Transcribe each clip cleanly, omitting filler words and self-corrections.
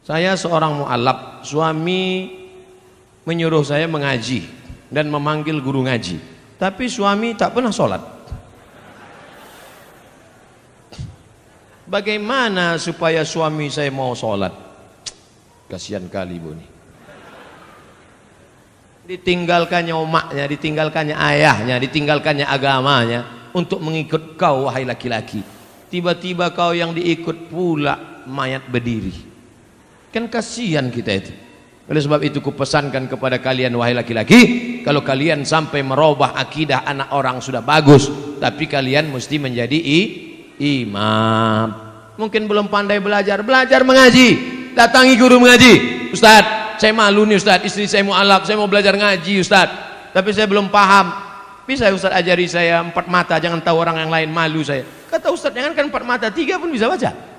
Saya seorang mu'alaf, suami menyuruh saya mengaji dan memanggil guru ngaji, tapi suami tak pernah sholat. Bagaimana supaya suami saya mau sholat? Kasihan kali ibu nih. Ditinggalkannya umaknya, ditinggalkannya ayahnya, ditinggalkannya agamanya untuk mengikut kau wahai laki-laki. Tiba-tiba kau yang diikut pula mayat berdiri. Kan kasihan kita itu. Oleh sebab itu kupesankan kepada kalian wahai laki-laki, kalau kalian sampai merubah akidah anak orang sudah bagus, tapi kalian mesti menjadi imam. Mungkin belum pandai belajar, belajar mengaji, datangi guru mengaji. Ustaz, saya malu nih Ustaz, istri saya mu'alaf, saya mau belajar ngaji Ustaz, tapi saya belum paham. Bisa Ustaz ajari saya 4 mata, jangan tahu orang yang lain, malu saya. Kata Ustaz, jangan kan 4 mata, 3 pun bisa baca.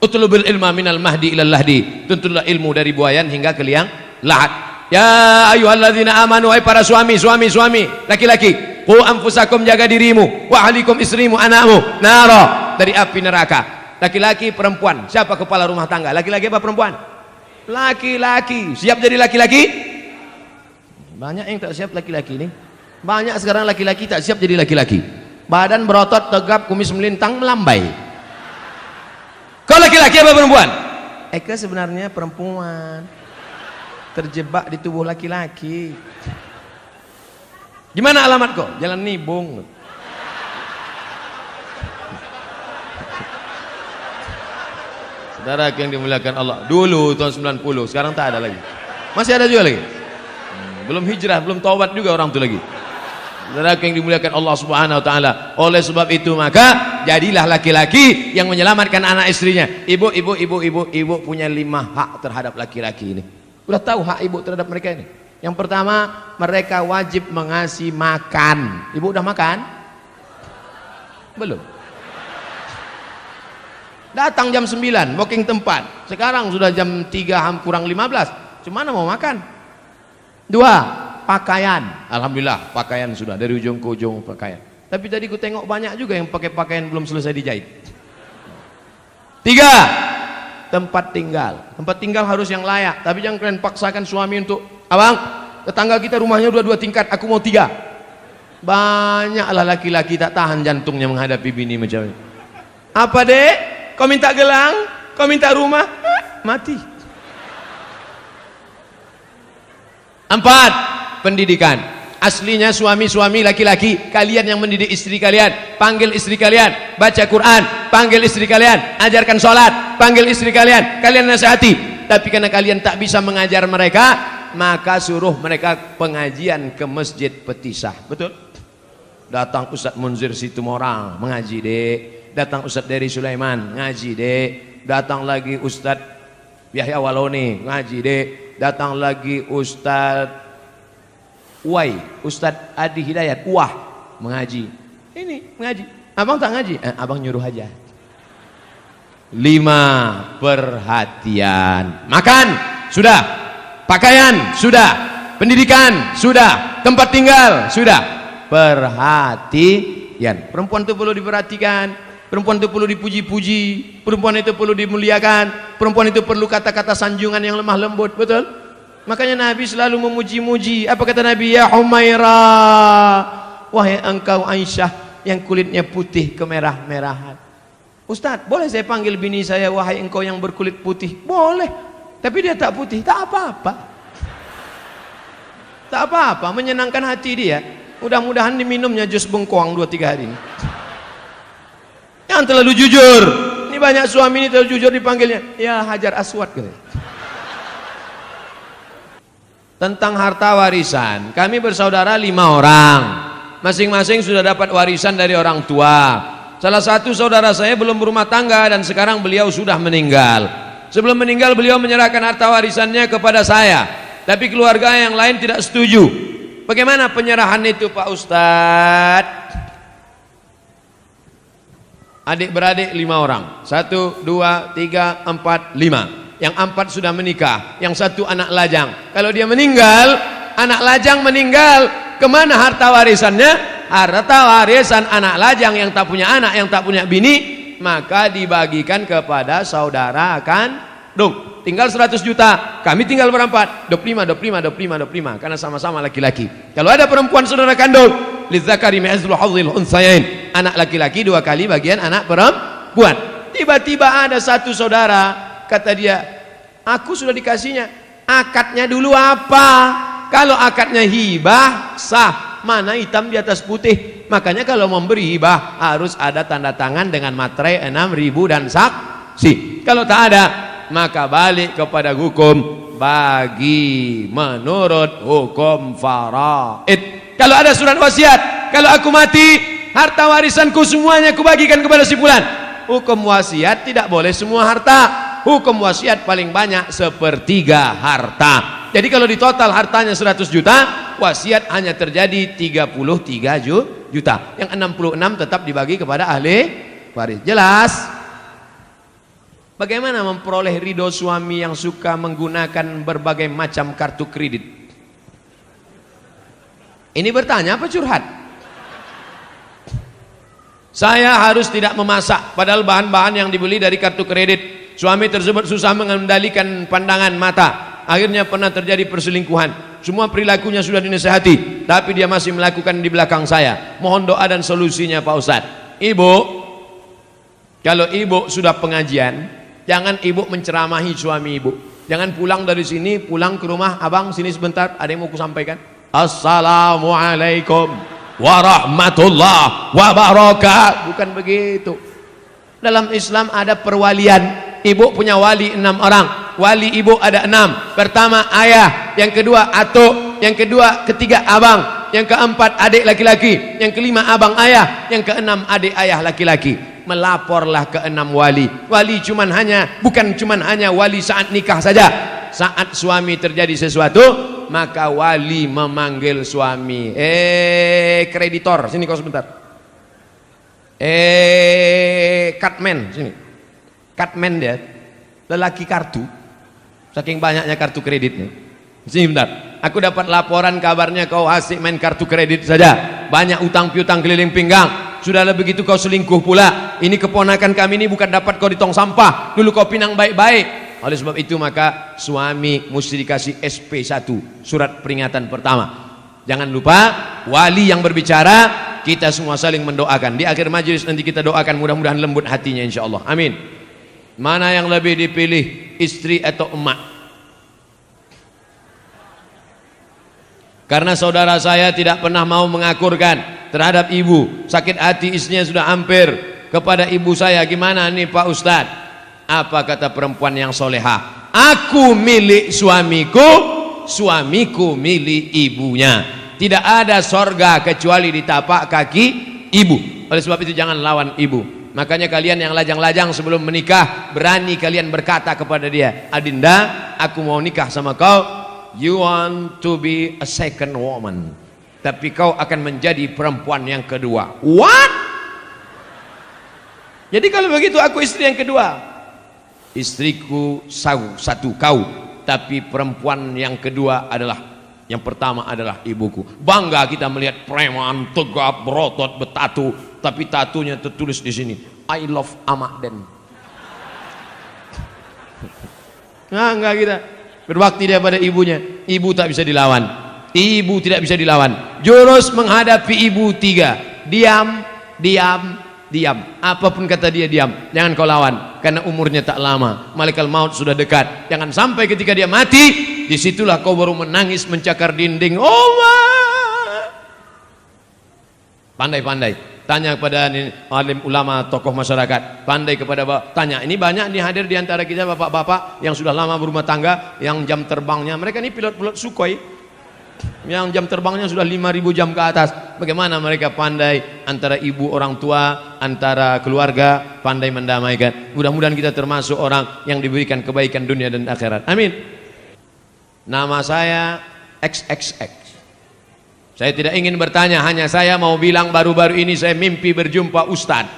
Utlubul ilma minal mahdi ilal lahdi, tuntutlah ilmu dari buayan hingga ke liang lahat. Ya ayyuhalladzina amanu, wahai para suami, laki-laki, qu anfusakum, jaga dirimu, wa ahlikum, istrimu, anakmu, nara, dari api neraka. Laki-laki, perempuan, siapa kepala rumah tangga? Laki-laki apa perempuan? Laki-laki. Siap jadi laki-laki? Banyak yang tak siap laki-laki ini. Banyak sekarang laki-laki tak siap jadi laki-laki. Badan berotot, tegap, kumis melintang, melambai. Kau laki-laki apa perempuan? Eka sebenarnya perempuan, terjebak di tubuh laki-laki. Gimana alamat kau? Jalan Nibung. Saudara yang dimuliakan Allah, dulu tahun 90, sekarang tak ada lagi. Masih ada juga lagi. Belum hijrah, belum taubat juga orang itu lagi. Saudara yang dimuliakan Allah Subhanahu wa taala. Oleh sebab itu maka jadilah laki-laki yang menyelamatkan anak istrinya. Ibu punya 5 hak terhadap laki-laki ini. Udah tahu hak ibu terhadap mereka ini? Yang pertama, mereka wajib mengasih makan. Ibu udah makan? Belum. Datang jam 9, booking tempat. Sekarang sudah jam 3 kurang 15. Cuma mau makan. 2, pakaian. Alhamdulillah pakaian sudah dari ujung ke ujung pakaian. Tapi tadi ku tengok banyak juga yang pakai pakaian belum selesai dijahit. 3, tempat tinggal. Tempat tinggal harus yang layak. Tapi jangan kalian paksakan suami untuk, abang, tetangga kita rumahnya udah 2 tingkat, aku mau 3. Banyaklah laki-laki tak tahan jantungnya menghadapi bini macam ini. Apa dek? Kau minta gelang? Kau minta rumah? Mati. 4, pendidikan. Aslinya suami-suami laki-laki, kalian yang mendidik istri kalian, panggil istri kalian baca Quran, panggil istri kalian ajarkan sholat, panggil istri kalian, kalian nasihati. Tapi karena kalian tak bisa mengajar mereka, maka suruh mereka pengajian ke Masjid Petisah. Betul? Datang Ustadz Munzir Situmorang mengaji dek, datang Ustadz Dery Sulaiman ngaji dek, datang lagi Ustadz Yahya Waloni ngaji dek, datang lagi Ustadz Uwai, Ustadz Adi Hidayat mengaji. Ini mengaji. Abang tak ngaji? Abang nyuruh aja. 5, perhatian. Makan sudah, pakaian sudah, pendidikan sudah, tempat tinggal sudah, perhatian. Perempuan itu perlu diperhatikan, perempuan itu perlu dipuji-puji, perempuan itu perlu dimuliakan, perempuan itu perlu kata-kata sanjungan yang lemah lembut. Betul? Makanya Nabi selalu memuji-muji. Apa kata Nabi? Ya Humaira, wahai engkau Aisyah yang kulitnya putih kemerah-merahan. Ustadz, boleh saya panggil bini saya wahai engkau yang berkulit putih? Boleh. Tapi dia tak putih, tak apa-apa. Tak apa-apa, menyenangkan hati dia. Mudah-mudahan diminumnya jus bengkoang 2-3 hari ini. Yang terlalu jujur. Ini banyak suami ini terlalu jujur dipanggilnya. Ya Hajar Aswad gitu. Tentang harta warisan, kami bersaudara 5 orang, masing-masing sudah dapat warisan dari orang tua. Salah satu saudara saya belum berumah tangga dan sekarang beliau sudah meninggal. Sebelum meninggal beliau menyerahkan harta warisannya kepada saya, tapi keluarga yang lain tidak setuju. Bagaimana penyerahan itu Pak Ustadz? Adik-beradik 5 orang, 1, 2, 3, 4, 5. Yang 4 sudah menikah, yang 1 anak lajang. Kalau dia meninggal, anak lajang meninggal, kemana harta warisannya? Harta warisan anak lajang yang tak punya anak, yang tak punya bini, maka dibagikan kepada saudara kandung. Tinggal 100 juta, kami tinggal berempat, 25, karena sama-sama laki-laki. Kalau ada perempuan saudara kandung, lidzakari mi'zlu hadzil unsayain, anak laki-laki 2 kali bagian anak perempuan. Tiba-tiba ada satu saudara, kata dia, aku sudah dikasihnya, akadnya dulu apa? Kalau akadnya hibah sah, mana hitam di atas putih. Makanya kalau memberi hibah harus ada tanda tangan dengan materai 6.000 dan saksi. Kalau tak ada, maka balik kepada hukum bagi menurut hukum faraid. Kalau ada surat wasiat, kalau aku mati, harta warisanku semuanya aku bagikan kepada si fulan. Hukum wasiat tidak boleh semua harta. Hukum wasiat paling banyak 1/3 harta. Jadi kalau di total hartanya 100 juta, wasiat hanya terjadi 33 juta. Yang 66 tetap dibagi kepada ahli waris. Jelas? Bagaimana memperoleh ridho suami yang suka menggunakan berbagai macam kartu kredit? Ini bertanya apa curhat? Saya harus tidak memasak, padahal bahan-bahan yang dibeli dari kartu kredit. Suami tersebut susah mengendalikan pandangan mata. Akhirnya pernah terjadi perselingkuhan. Semua perilakunya sudah dinasihati, tapi dia masih melakukan di belakang saya. Mohon doa dan solusinya Pak Ustadz. Ibu, kalau ibu sudah pengajian, jangan ibu menceramahi suami ibu. Jangan pulang dari sini, pulang ke rumah, abang sini sebentar, ada yang mau ku sampaikan. Assalamualaikum warahmatullahi wabarakatuh. Bukan begitu. Dalam Islam ada perwalian. Ibu punya wali 6 orang. Wali ibu ada 6. Pertama ayah, yang kedua atuk, yang ketiga abang, yang keempat adik laki-laki, yang kelima abang ayah, yang keenam adik ayah laki-laki. Melaporlah ke 6 wali. Wali bukan cuman hanya wali saat nikah saja. Saat suami terjadi sesuatu, maka wali memanggil suami. Kreditor, sini kau sebentar. Cutman, sini. Cutman dia, lelaki kartu. Saking banyaknya kartu kreditnya. Sini bentar. Aku dapat laporan kabarnya kau asik main kartu kredit saja. Banyak utang piutang keliling pinggang. Sudahlah begitu kau selingkuh pula. Ini keponakan kami ini bukan dapat kau di tong sampah. Dulu kau pinang baik-baik. Oleh sebab itu maka suami mesti dikasih SP1, surat peringatan pertama. Jangan lupa wali yang berbicara, kita semua saling mendoakan. Di akhir majelis nanti kita doakan mudah-mudahan lembut hatinya insyaallah. Amin. Mana yang lebih dipilih, istri atau emak? Karena saudara saya tidak pernah mau mengakurkan terhadap ibu. Sakit hati istrinya sudah hampir kepada ibu saya. Gimana nih Pak Ustadz? Apa kata perempuan yang solehah? Aku milik suamiku, suamiku milik ibunya. Tidak ada sorga kecuali di tapak kaki ibu. Oleh sebab itu jangan lawan ibu. Makanya kalian yang lajang-lajang sebelum menikah, berani kalian berkata kepada dia, Adinda, aku mau nikah sama kau. You want to be a second woman, tapi kau akan menjadi perempuan yang kedua. What? Jadi kalau begitu aku istri yang kedua. Istriku satu kau, tapi perempuan yang kedua adalah, yang pertama adalah ibuku. Bangga kita melihat preman tegap berotot bertatu, tapi tatunya tertulis di sini, I love Amakden. Nah, enggak kita berbakti dia pada ibunya. Ibu tak bisa dilawan. Ibu tidak bisa dilawan. Jurus menghadapi ibu 3. Diam, diam, diam. Apapun kata dia diam. Jangan kau lawan, karena umurnya tak lama. Malaikat maut sudah dekat. Jangan sampai ketika dia mati, disitulah kau baru menangis mencakar dinding. Allah. Pandai-pandai. Tanya kepada alim ulama, tokoh masyarakat. Pandai kepada bapak. Tanya. Ini banyak nih hadir di antara kita bapak-bapak yang sudah lama berumah tangga, yang jam terbangnya, mereka ini pilot-pilot Sukhoi, yang jam terbangnya sudah 5.000 jam ke atas. Bagaimana mereka pandai antara ibu orang tua, antara keluarga, pandai mendamaikan. Mudah-mudahan kita termasuk orang yang diberikan kebaikan dunia dan akhirat. Amin. Nama saya XXX. Saya tidak ingin bertanya, hanya saya mau bilang baru-baru ini saya mimpi berjumpa Ustadz.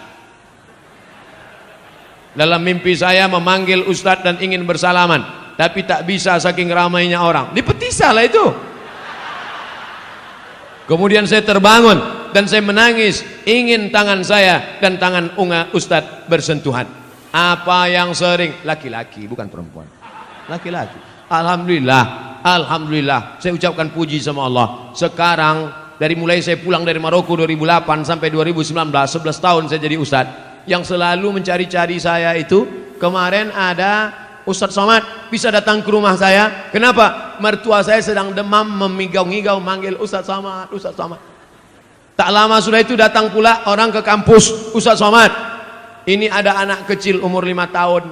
Dalam mimpi saya memanggil Ustadz dan ingin bersalaman, tapi tak bisa saking ramainya orang. Dipetisah lah itu. Kemudian saya terbangun dan saya menangis ingin tangan saya dan tangan Ustadz bersentuhan. Apa yang sering? Laki-laki, bukan perempuan, laki-laki. Alhamdulillah saya ucapkan puji sama Allah. Sekarang dari mulai saya pulang dari Maroko 2008 sampai 2019, 11 tahun saya jadi Ustadz. Yang selalu mencari-cari saya itu, kemarin ada Ustadz Somad bisa datang ke rumah saya. Kenapa? Mertua saya sedang demam, memigau-ngigau manggil Ustadz Somad, Ustadz Somad. Tak lama sudah itu datang pula orang ke kampus, Ustadz Somad, ini ada anak kecil umur 5 tahun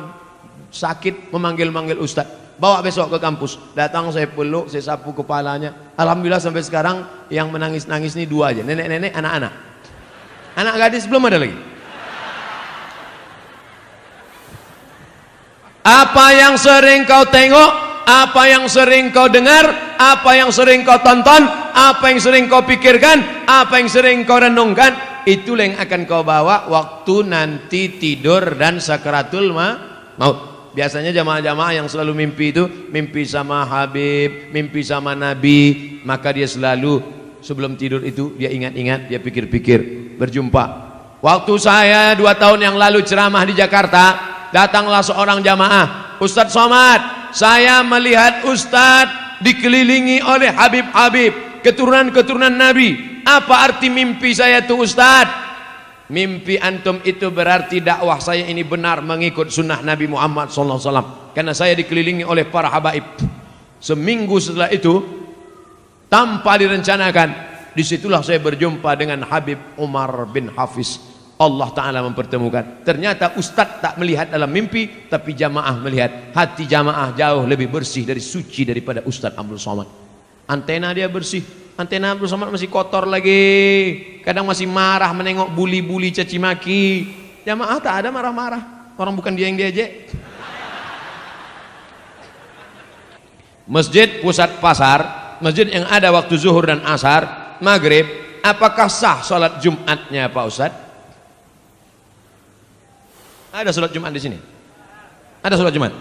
sakit, memanggil-manggil Ustadz, bawa besok ke kampus. Datang, saya peluk, saya sapu kepalanya. Alhamdulillah sampai sekarang yang menangis-nangis ini 2 aja, nenek-nenek, anak-anak. Anak gadis belum ada lagi. Apa yang sering kau tengok, apa yang sering kau dengar, apa yang sering kau tonton, apa yang sering kau pikirkan, apa yang sering kau renungkan, itulah yang akan kau bawa waktu nanti tidur dan sakaratul maut. Biasanya jamaah-jamaah yang selalu mimpi itu, mimpi sama Habib, mimpi sama Nabi, maka dia selalu sebelum tidur itu dia ingat-ingat, dia pikir-pikir, berjumpa. Waktu saya 2 tahun yang lalu ceramah di Jakarta, datanglah seorang jamaah, Ustadz Somad, saya melihat Ustadz dikelilingi oleh Habib-Habib, keturunan-keturunan Nabi. Apa arti mimpi saya itu Ustadz? Mimpi antum itu berarti dakwah saya ini benar mengikut sunnah Nabi Muhammad SAW, karena saya dikelilingi oleh para habaib. Seminggu setelah itu, tanpa direncanakan, disitulah saya berjumpa dengan Habib Umar bin Hafiz. Allah Ta'ala mempertemukan. Ternyata Ustadz tak melihat dalam mimpi, tapi jamaah melihat. Hati jamaah jauh lebih bersih dari suci daripada Ustadz Abdul Somad. Antena dia bersih, antena Abdul Somad masih kotor lagi. Kadang masih marah menengok buli-buli caci maki. Jamaah tak ada marah-marah, orang bukan dia yang diejek. Masjid pusat pasar, masjid yang ada waktu zuhur dan asar, maghrib, apakah sah sholat Jumatnya Pak Ustadz? Ada sholat Jumat di sini? Ada sholat Jumat?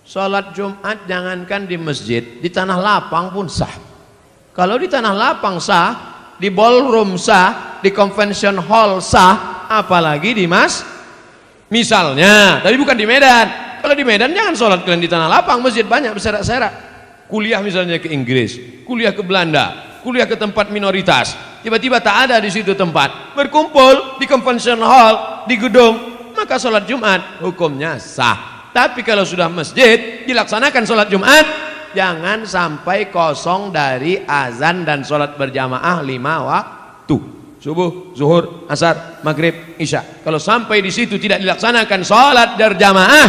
Sholat Jumat jangankan di masjid, di tanah lapang pun sah. Kalau di tanah lapang sah, di ballroom sah, di convention hall sah, apalagi di misalnya, tapi bukan di Medan. Kalau di Medan jangan sholat kalian di tanah lapang, masjid banyak berserak-serak. Kuliah misalnya ke Inggris, kuliah ke Belanda, kuliah ke tempat minoritas, tiba-tiba tak ada di situ tempat, berkumpul di convention hall, di gedung, maka sholat Jumat hukumnya sah. Tapi kalau sudah masjid dilaksanakan sholat Jumat, jangan sampai kosong dari azan dan sholat berjamaah 5 waktu, subuh, zuhur, asar, maghrib, isya. Kalau sampai di situ tidak dilaksanakan sholat berjamaah,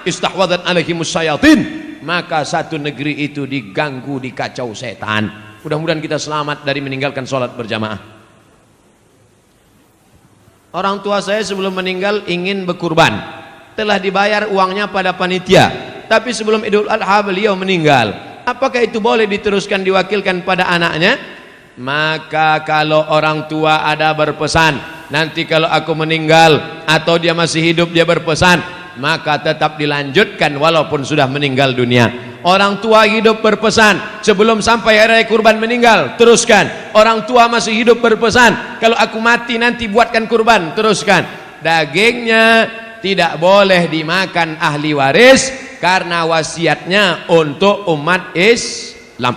istahwadat alaihimus syayatin, maka satu negeri itu diganggu, dikacau setan. Mudah-mudahan kita selamat dari meninggalkan sholat berjamaah. Orang tua saya sebelum meninggal ingin berkurban, telah dibayar uangnya pada panitia, tapi sebelum Idul Adha beliau meninggal. Apakah itu boleh diteruskan, diwakilkan pada anaknya? Maka kalau orang tua ada berpesan, nanti kalau aku meninggal atau dia masih hidup dia berpesan, maka tetap dilanjutkan walaupun sudah meninggal dunia. Orang tua hidup berpesan, sebelum sampai hari kurban meninggal, teruskan. Orang tua masih hidup berpesan, kalau aku mati nanti buatkan kurban, teruskan. Dagingnya tidak boleh dimakan ahli waris, karena wasiatnya untuk umat Islam.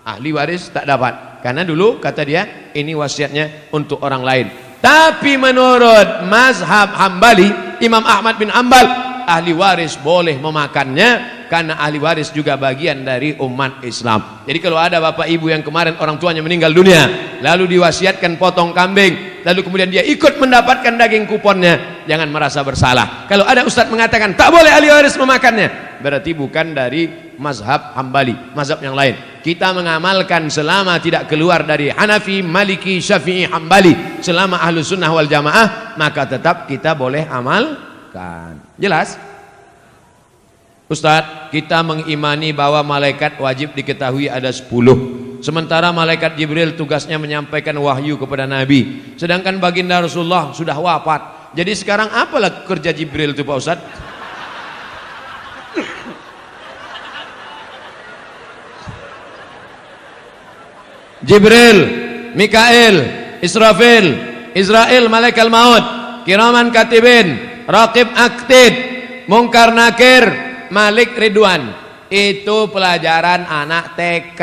Ahli waris tak dapat, karena dulu kata dia ini wasiatnya untuk orang lain. Tapi menurut mazhab Hambali, Imam Ahmad bin Hanbal, ahli waris boleh memakannya, karena ahli waris juga bagian dari umat Islam. Jadi kalau ada bapak ibu yang kemarin orang tuanya meninggal dunia, lalu diwasiatkan potong kambing, lalu kemudian dia ikut mendapatkan daging kuponnya, jangan merasa bersalah. Kalau ada ustadz mengatakan tak boleh ahli waris memakannya, berarti bukan dari mazhab Hambali, mazhab yang lain. Kita mengamalkan selama tidak keluar dari Hanafi, Maliki, Syafi'i, Hambali, selama ahlu sunnah wal jamaah, maka tetap kita boleh amalkan. Jelas? Ustadz, kita mengimani bahwa malaikat wajib diketahui ada 10. Sementara malaikat Jibril tugasnya menyampaikan wahyu kepada Nabi, sedangkan baginda Rasulullah sudah wafat. Jadi sekarang apalah kerja Jibril itu Pak Ustadz? Jibril, Mikail, Israfil, Israel malaikat maut, kiraman katibin, raqib aktid, mungkar nakir, malik ridwan. Itu pelajaran anak TK.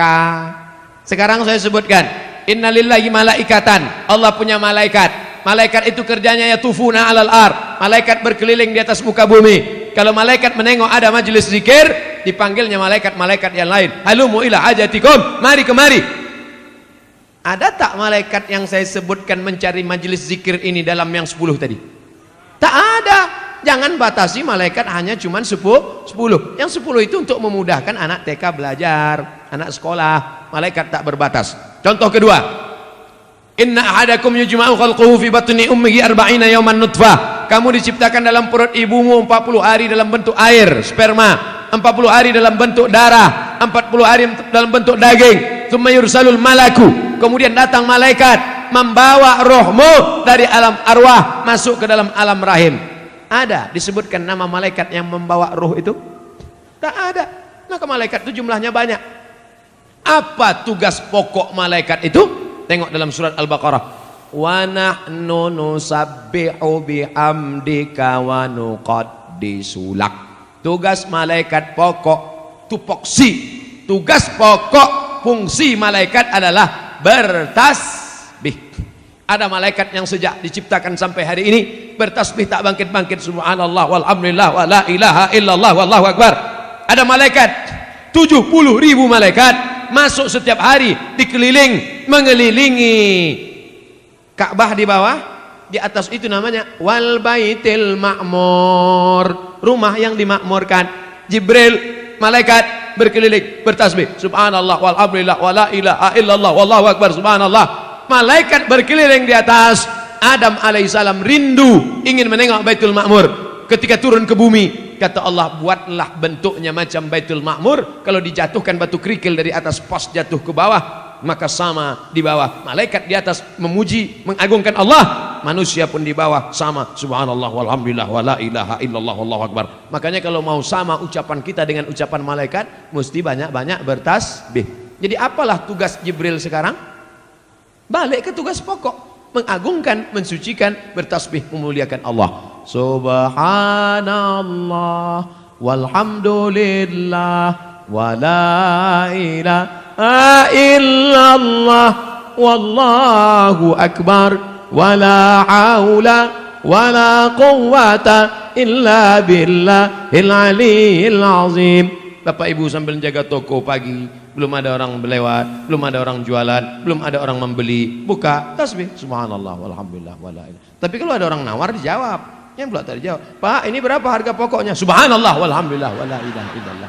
Sekarang saya sebutkan, innalillahi malaikatan, Allah punya malaikat. Malaikat itu kerjanya yatufuna alal ar, malaikat berkeliling di atas muka bumi. Kalau malaikat menengok ada majelis zikir, dipanggilnya malaikat-malaikat yang lain, halumu ila hajatikum, mari kemari. Ada tak malaikat yang saya sebutkan mencari majelis zikir ini dalam yang 10 tadi? Tak ada. Jangan batasi malaikat hanya cuma 10. Yang 10 itu untuk memudahkan anak TK belajar, anak sekolah. Malaikat tak berbatas. Contoh kedua, inna ahadakum yujma'u khalquhu fi batni ummihi 40 yawman nutfah. Kamu diciptakan dalam perut ibumu 40 hari dalam bentuk air, sperma, 40 hari dalam bentuk darah, 40 hari dalam bentuk daging. Tsumma yursalul malaku, kemudian datang malaikat membawa rohmu dari alam arwah masuk ke dalam alam rahim. Ada disebutkan nama malaikat yang membawa roh itu? Tak ada. Maka malaikat itu jumlahnya banyak. Apa tugas pokok malaikat itu? Tengok dalam surat Al-Baqarah. Wa nahnu nusabbihu bihamdika wa nuqaddisu lak. Tugas malaikat pokok, tupoksi. Tugas pokok, fungsi malaikat adalah bertasbih. Ada malaikat yang sejak diciptakan sampai hari ini bertasbih tak bangkit-bangkit, subhanallah walhamdulillah wa la ilaha illallah wallahu akbar. Ada malaikat 70.000 malaikat masuk setiap hari dikeliling mengelilingi Ka'bah di bawah, di atas itu namanya wal baitil ma'mur, rumah yang dimakmurkan. Jibril malaikat berkeliling bertasbih subhanallah walhamdulillah wa la ilaha illallah wallahu akbar, subhanallah. Malaikat berkeliling di atas. Adam alaihissalam rindu ingin menengok Baitul Ma'mur. Ketika turun ke bumi, kata Allah, buatlah bentuknya macam Baitul Ma'mur. Kalau dijatuhkan batu kerikil dari atas pos jatuh ke bawah, maka sama di bawah. Malaikat di atas memuji, mengagungkan Allah, manusia pun di bawah sama, subhanallah walhamdulillah wa la ilaha illallah wallahu akbar. Makanya kalau mau sama ucapan kita dengan ucapan malaikat, mesti banyak-banyak bertasbih. Jadi apalah tugas Jibril sekarang? Balik ke tugas pokok, mengagungkan, mensucikan, bertasbih, memuliakan Allah. Subhanallah walhamdulillah wa la ilaha illallah wallahu akbar wa la haula wa la quwwata illa billahil aliyyil azim. Bapak Ibu sambil jaga toko pagi, belum ada orang berlewat, belum ada orang jualan, belum ada orang membeli, buka tasbih subhanallah walhamdulillah wala ilaha. Tapi kalau ada orang nawar dijawab, yang pula tak dijawab, Pak ini berapa harga pokoknya? Subhanallah walhamdulillah wala ilaha illallah.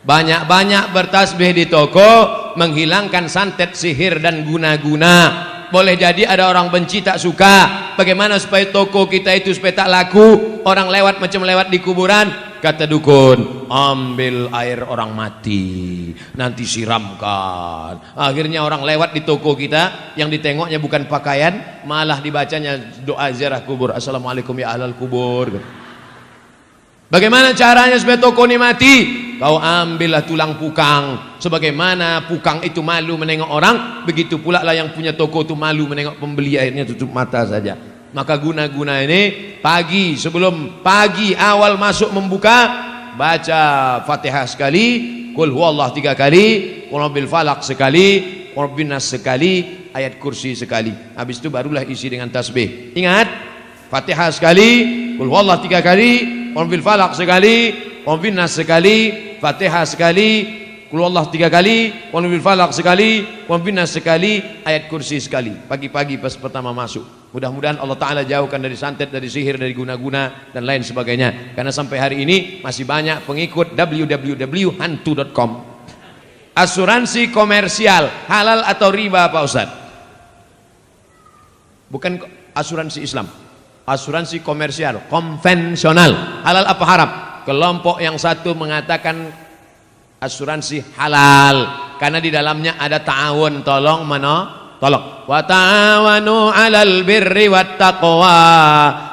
Banyak-banyak bertasbih di toko, menghilangkan santet, sihir dan guna-guna. Boleh jadi ada orang benci tak suka. Bagaimana supaya toko kita itu supaya tak laku? Orang lewat macam lewat di kuburan. Kata dukun, ambil air orang mati, nanti siramkan. Akhirnya orang lewat di toko kita, yang ditengoknya bukan pakaian, malah dibacanya doa ziarah kubur. Assalamualaikum ya ahlal kubur. Bagaimana caranya supaya toko ini mati? Kau ambillah tulang pukang. Sebagaimana pukang itu malu menengok orang, begitu pula lah yang punya toko itu malu menengok pembeli, akhirnya tutup mata saja. Maka guna-guna ini pagi, sebelum pagi awal masuk membuka, baca Fatihah sekali, Qul huwallah 3 kali, Qul rabbil falaq sekali, Qul rabbin nas sekali, ayat kursi sekali. Habis itu barulah isi dengan tasbih. Ingat, Fatihah sekali, Qul huwallah 3 kali, Qul rabbil falaq sekali, Qul rabbin nas sekali, Fatihah sekali, Qul huwallah 3 kali, Qul rabbil falaq sekali, Qul rabbin nas sekali, ayat kursi sekali. Pagi-pagi pas pertama masuk. Mudah-mudahan Allah Ta'ala jauhkan dari santet, dari sihir, dari guna-guna dan lain sebagainya. Karena sampai hari ini masih banyak pengikut www.hantu.com. Asuransi komersial halal atau riba Pak Ustaz? Bukan asuransi Islam, asuransi komersial konvensional. Halal apa haram? Kelompok yang satu mengatakan asuransi halal karena di dalamnya ada ta'awun, tolong tolong, wa ta'awanu 'alal birri wat taqwa,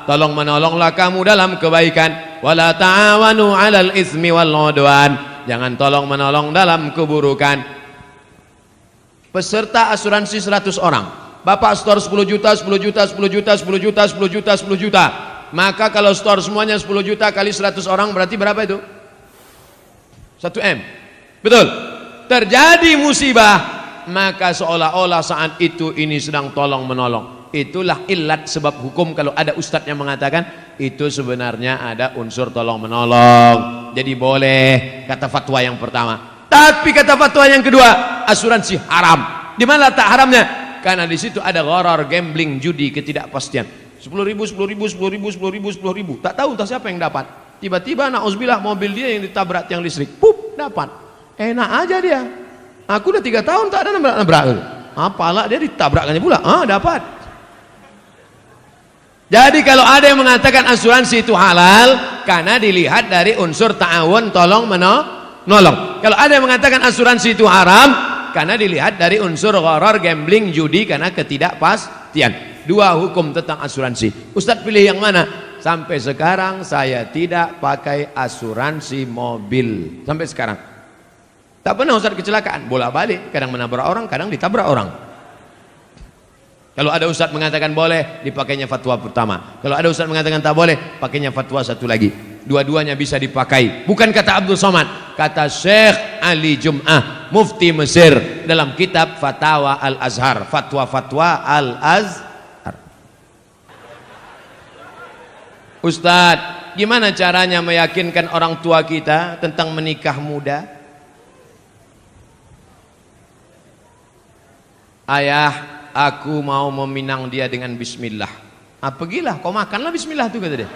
tolong menolonglah kamu dalam kebaikan, wala ta'awanu 'alal ismi wal 'udwan, jangan tolong menolong dalam keburukan. Peserta asuransi 100 orang. Bapak store 10 juta, 10 juta, 10 juta, 10 juta, 10 juta, 10 juta. Maka kalau store semuanya 10 juta kali 100 orang berarti berapa itu? 1 M. Betul. Terjadi musibah, maka seolah-olah saat itu ini sedang tolong menolong. Itulah ilat sebab hukum kalau ada ustadz yang mengatakan itu sebenarnya ada unsur tolong menolong. Jadi boleh, kata fatwa yang pertama. Tapi kata fatwa yang kedua, asuransi haram. Di mana tak haramnya? Karena di situ ada gharar, gambling, judi, ketidakpastian. 10.000, 10.000, 10.000, 10.000, 10.000. Tak tahu entah siapa yang dapat. Tiba-tiba na'udzubillah mobil dia yang ditabrak tiang listrik. Pup, dapat. Enak aja dia. Aku udah 3 tahun tak ada nabrak-nabrak. Apalah dia ditabrakkannya pula. Dapat. Jadi kalau ada yang mengatakan asuransi itu halal karena dilihat dari unsur ta'awun, tolong menolong. Kalau ada yang mengatakan asuransi itu haram karena dilihat dari unsur gharar, gambling, judi karena ketidakpastian. 2 hukum tentang asuransi. Ustadz pilih yang mana? Sampai sekarang saya tidak pakai asuransi mobil. Sampai sekarang. Tak pernah Ustadz kecelakaan. Bolak-balik. Kadang menabrak orang, kadang ditabrak orang. Kalau ada ustadz mengatakan boleh, dipakainya fatwa pertama. Kalau ada ustadz mengatakan tak boleh, pakainya fatwa satu lagi. Dua-duanya bisa dipakai. Bukan kata Abdul Somad, kata Syekh Ali Jum'ah, mufti Mesir, dalam kitab Fatawa Al-Azhar. Fatwa-fatwa Al-Azhar. Ustadz, gimana caranya meyakinkan orang tua kita tentang menikah muda? Ayah, aku mau meminang dia dengan bismillah. Pergilah, kau makanlah bismillah itu, kata dia.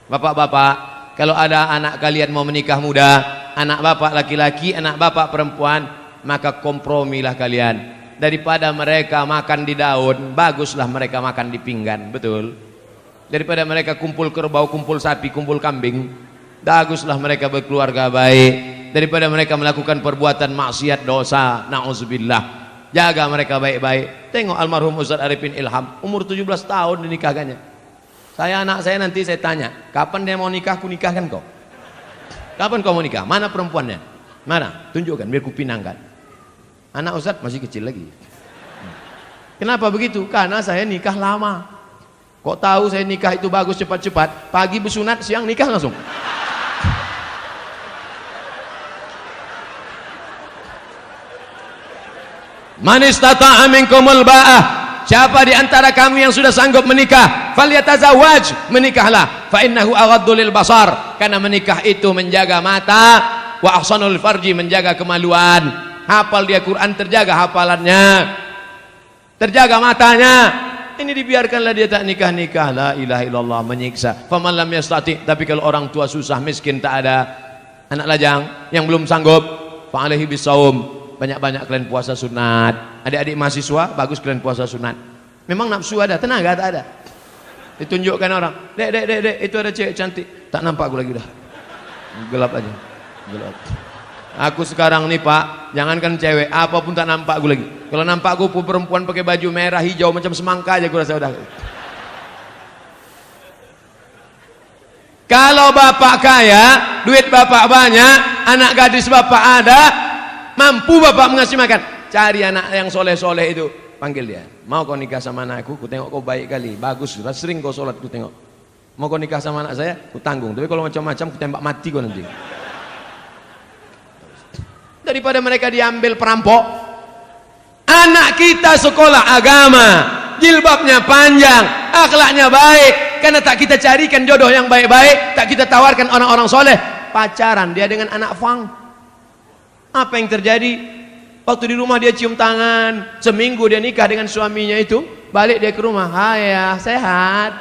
Bapak-bapak, kalau ada anak kalian mau menikah muda, anak bapak laki-laki, anak bapak perempuan, maka kompromilah kalian. Daripada mereka makan di daun, baguslah mereka makan di pinggan, betul? Daripada mereka kumpul kerbau, kumpul sapi, kumpul kambing, baguslah mereka berkeluarga baik. Daripada mereka melakukan perbuatan maksiat, dosa, na'udzubillah. Jaga mereka baik-baik. Tengok almarhum Ustaz Arifin Ilham, umur 17 tahun dinikahkannya. Anak saya nanti saya tanya, kapan dia mau nikah, aku nikahkan kau. Kapan kau mau nikah? Mana perempuannya? Mana? Tunjukkan biar ku pinangkan. Anak Ustaz masih kecil lagi. Kenapa begitu? Karena saya nikah lama. Kok tahu saya nikah itu bagus cepat-cepat? Pagi bersunat, siang nikah langsung. Man istata'a minkumul ba'ah, siapa di antara kami yang sudah sanggup menikah, falyatazawwaj, menikahlah, fa innahu aghaddu lil basar, karena menikah itu menjaga mata, wa ahsanul farji, menjaga kemaluan. Hafal dia Quran, terjaga hafalannya, terjaga matanya. Ini dibiarkanlah dia tak nikah-nikah, la ilaha illallah, menyiksa. Faman lam yastati, tapi kalau orang tua susah, miskin, tak ada anak lajang yang belum sanggup, fa alaihi bisawm, banyak-banyak kalian puasa sunat. Adik-adik mahasiswa, bagus kalian puasa sunat. Memang nafsu ada, tenaga tak ada. Ditunjukkan orang, dek, itu ada cewek cantik. Tak nampak aku lagi dah. Gelap aja, gelap. Aku sekarang nih Pak, jangankan cewek, apapun tak nampak aku lagi. Kalau nampak aku perempuan pakai baju merah hijau macam semangka aja, aku rasa udah. Kalau bapak kaya, duit bapak banyak, anak gadis bapak ada, mampu bapak mengasih makan, cari anak yang soleh-soleh itu, panggil dia. Mau kau nikah sama anakku? Ku tengok kau baik kali, bagus, sering kau sholat, ku tengok. Mau kau nikah sama anak saya? Ku tanggung. Tapi kalau macam-macam, ku tembak mati kau nanti. Daripada mereka diambil perampok. Anak kita sekolah agama, jilbabnya panjang, akhlaknya baik, karena tak kita carikan jodoh yang baik-baik, tak kita tawarkan orang-orang soleh, pacaran dia dengan anak fang. Apa yang terjadi? Waktu di rumah dia cium tangan, seminggu dia nikah dengan suaminya itu, balik dia ke rumah, hai ya, sehat.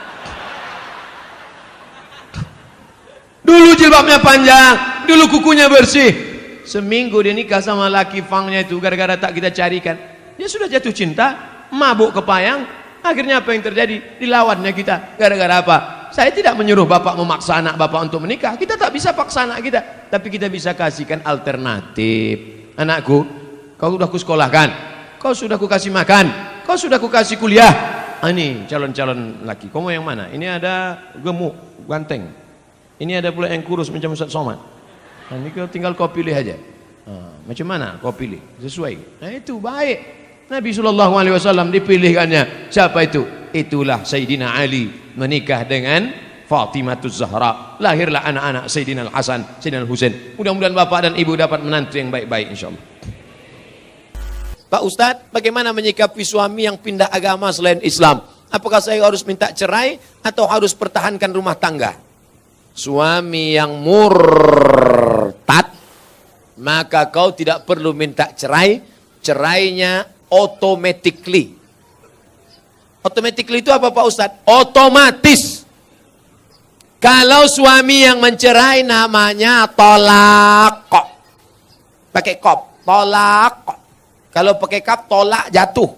Dulu jilbabnya panjang, dulu kukunya bersih. Seminggu dia nikah sama laki fangnya itu, gara-gara tak kita carikan, dia sudah jatuh cinta, mabuk kepayang. Akhirnya apa yang terjadi? Dilawannya kita. Gara-gara apa? Saya tidak menyuruh bapak memaksa anak bapak untuk menikah. Kita tak bisa paksa anak kita, tapi kita bisa kasihkan alternatif. Anakku, kau sudah kusekolahkan, kau sudah kukasih makan, kau sudah kukasih kuliah. Ini calon-calon laki. Kau mau yang mana? Ini ada gemuk, ganteng. Ini ada pula yang kurus macam Ustaz Somad. Ini tinggal kau pilih aja. Macam mana kau pilih? Sesuai. Nah, itu baik. Nabi SAW dipilihkannya. Siapa itu? Itulah Sayyidina Ali menikah dengan Fatimatuz Zahra. Lahirlah anak-anak Sayyidina Al-Hasan, Sayyidina Al-Husain. Mudah-mudahan bapak dan ibu dapat menantu yang baik-baik insyaallah. Pak Ustadz, bagaimana menyikapi suami yang pindah agama selain Islam? Apakah saya harus minta cerai atau harus pertahankan rumah tangga? Suami yang murtad, maka kau tidak perlu minta cerai. Cerainya automatically. Automatically itu apa Pak Ustadz? Otomatis. Kalau suami yang mencerai namanya tolak. Pakai kop, tolak. Kalau pakai kap, tolak jatuh.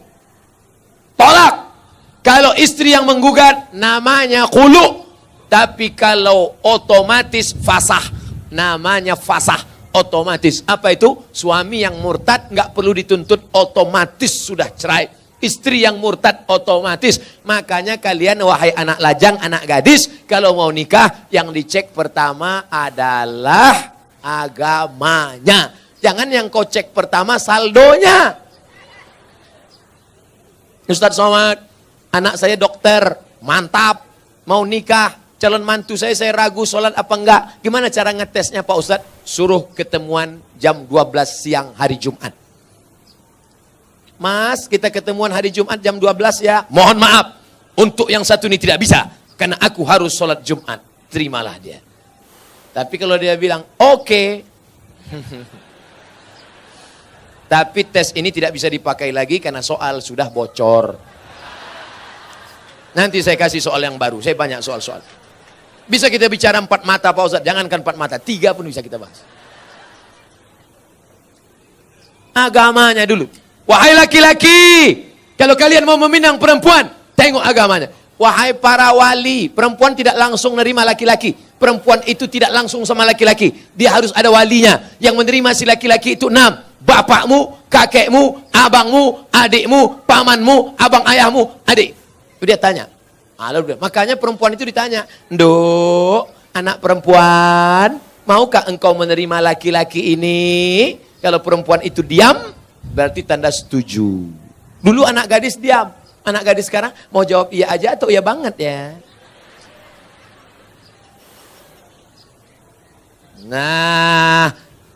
Tolak. Kalau istri yang menggugat namanya khulu. Tapi kalau otomatis fasah, namanya fasah. Otomatis. Apa itu? Suami yang murtad nggak perlu dituntut, otomatis sudah cerai. Istri yang murtad otomatis. Makanya kalian wahai anak lajang, anak gadis, kalau mau nikah yang dicek pertama adalah agamanya. Jangan yang kau cek pertama saldonya. Ustadz Somad, anak saya dokter, mantap, mau nikah. Calon mantu saya ragu sholat apa enggak. Gimana cara ngetesnya Pak Ustadz? Suruh ketemuan jam 12 siang hari Jumat. Mas, kita ketemuan hari Jumat jam 12 ya. Mohon maaf, untuk yang satu ini tidak bisa. Karena aku harus sholat Jumat. Terimalah dia. Tapi kalau dia bilang, oke. Tapi tes ini tidak bisa dipakai lagi karena soal sudah bocor. Nanti saya kasih soal yang baru. Saya banyak soal-soal. Bisa kita bicara 4 mata Pak Ustadz. Jangankan 4 mata, 3 pun bisa kita bahas. Agamanya dulu. Wahai laki-laki, kalau kalian mau meminang perempuan, tengok agamanya. Wahai para wali, perempuan tidak langsung menerima laki-laki. Perempuan itu tidak langsung sama laki-laki. Dia harus ada walinya. Yang menerima si laki-laki itu 6. Bapakmu, kakekmu, abangmu, adikmu, pamanmu, abang ayahmu, adik. Dia tanya. Makanya perempuan itu ditanya. Nduk, anak perempuan, maukah engkau menerima laki-laki ini? Kalau perempuan itu diam, berarti tanda setuju. Dulu anak gadis diam. Anak gadis sekarang mau jawab iya aja atau iya banget ya. Nah,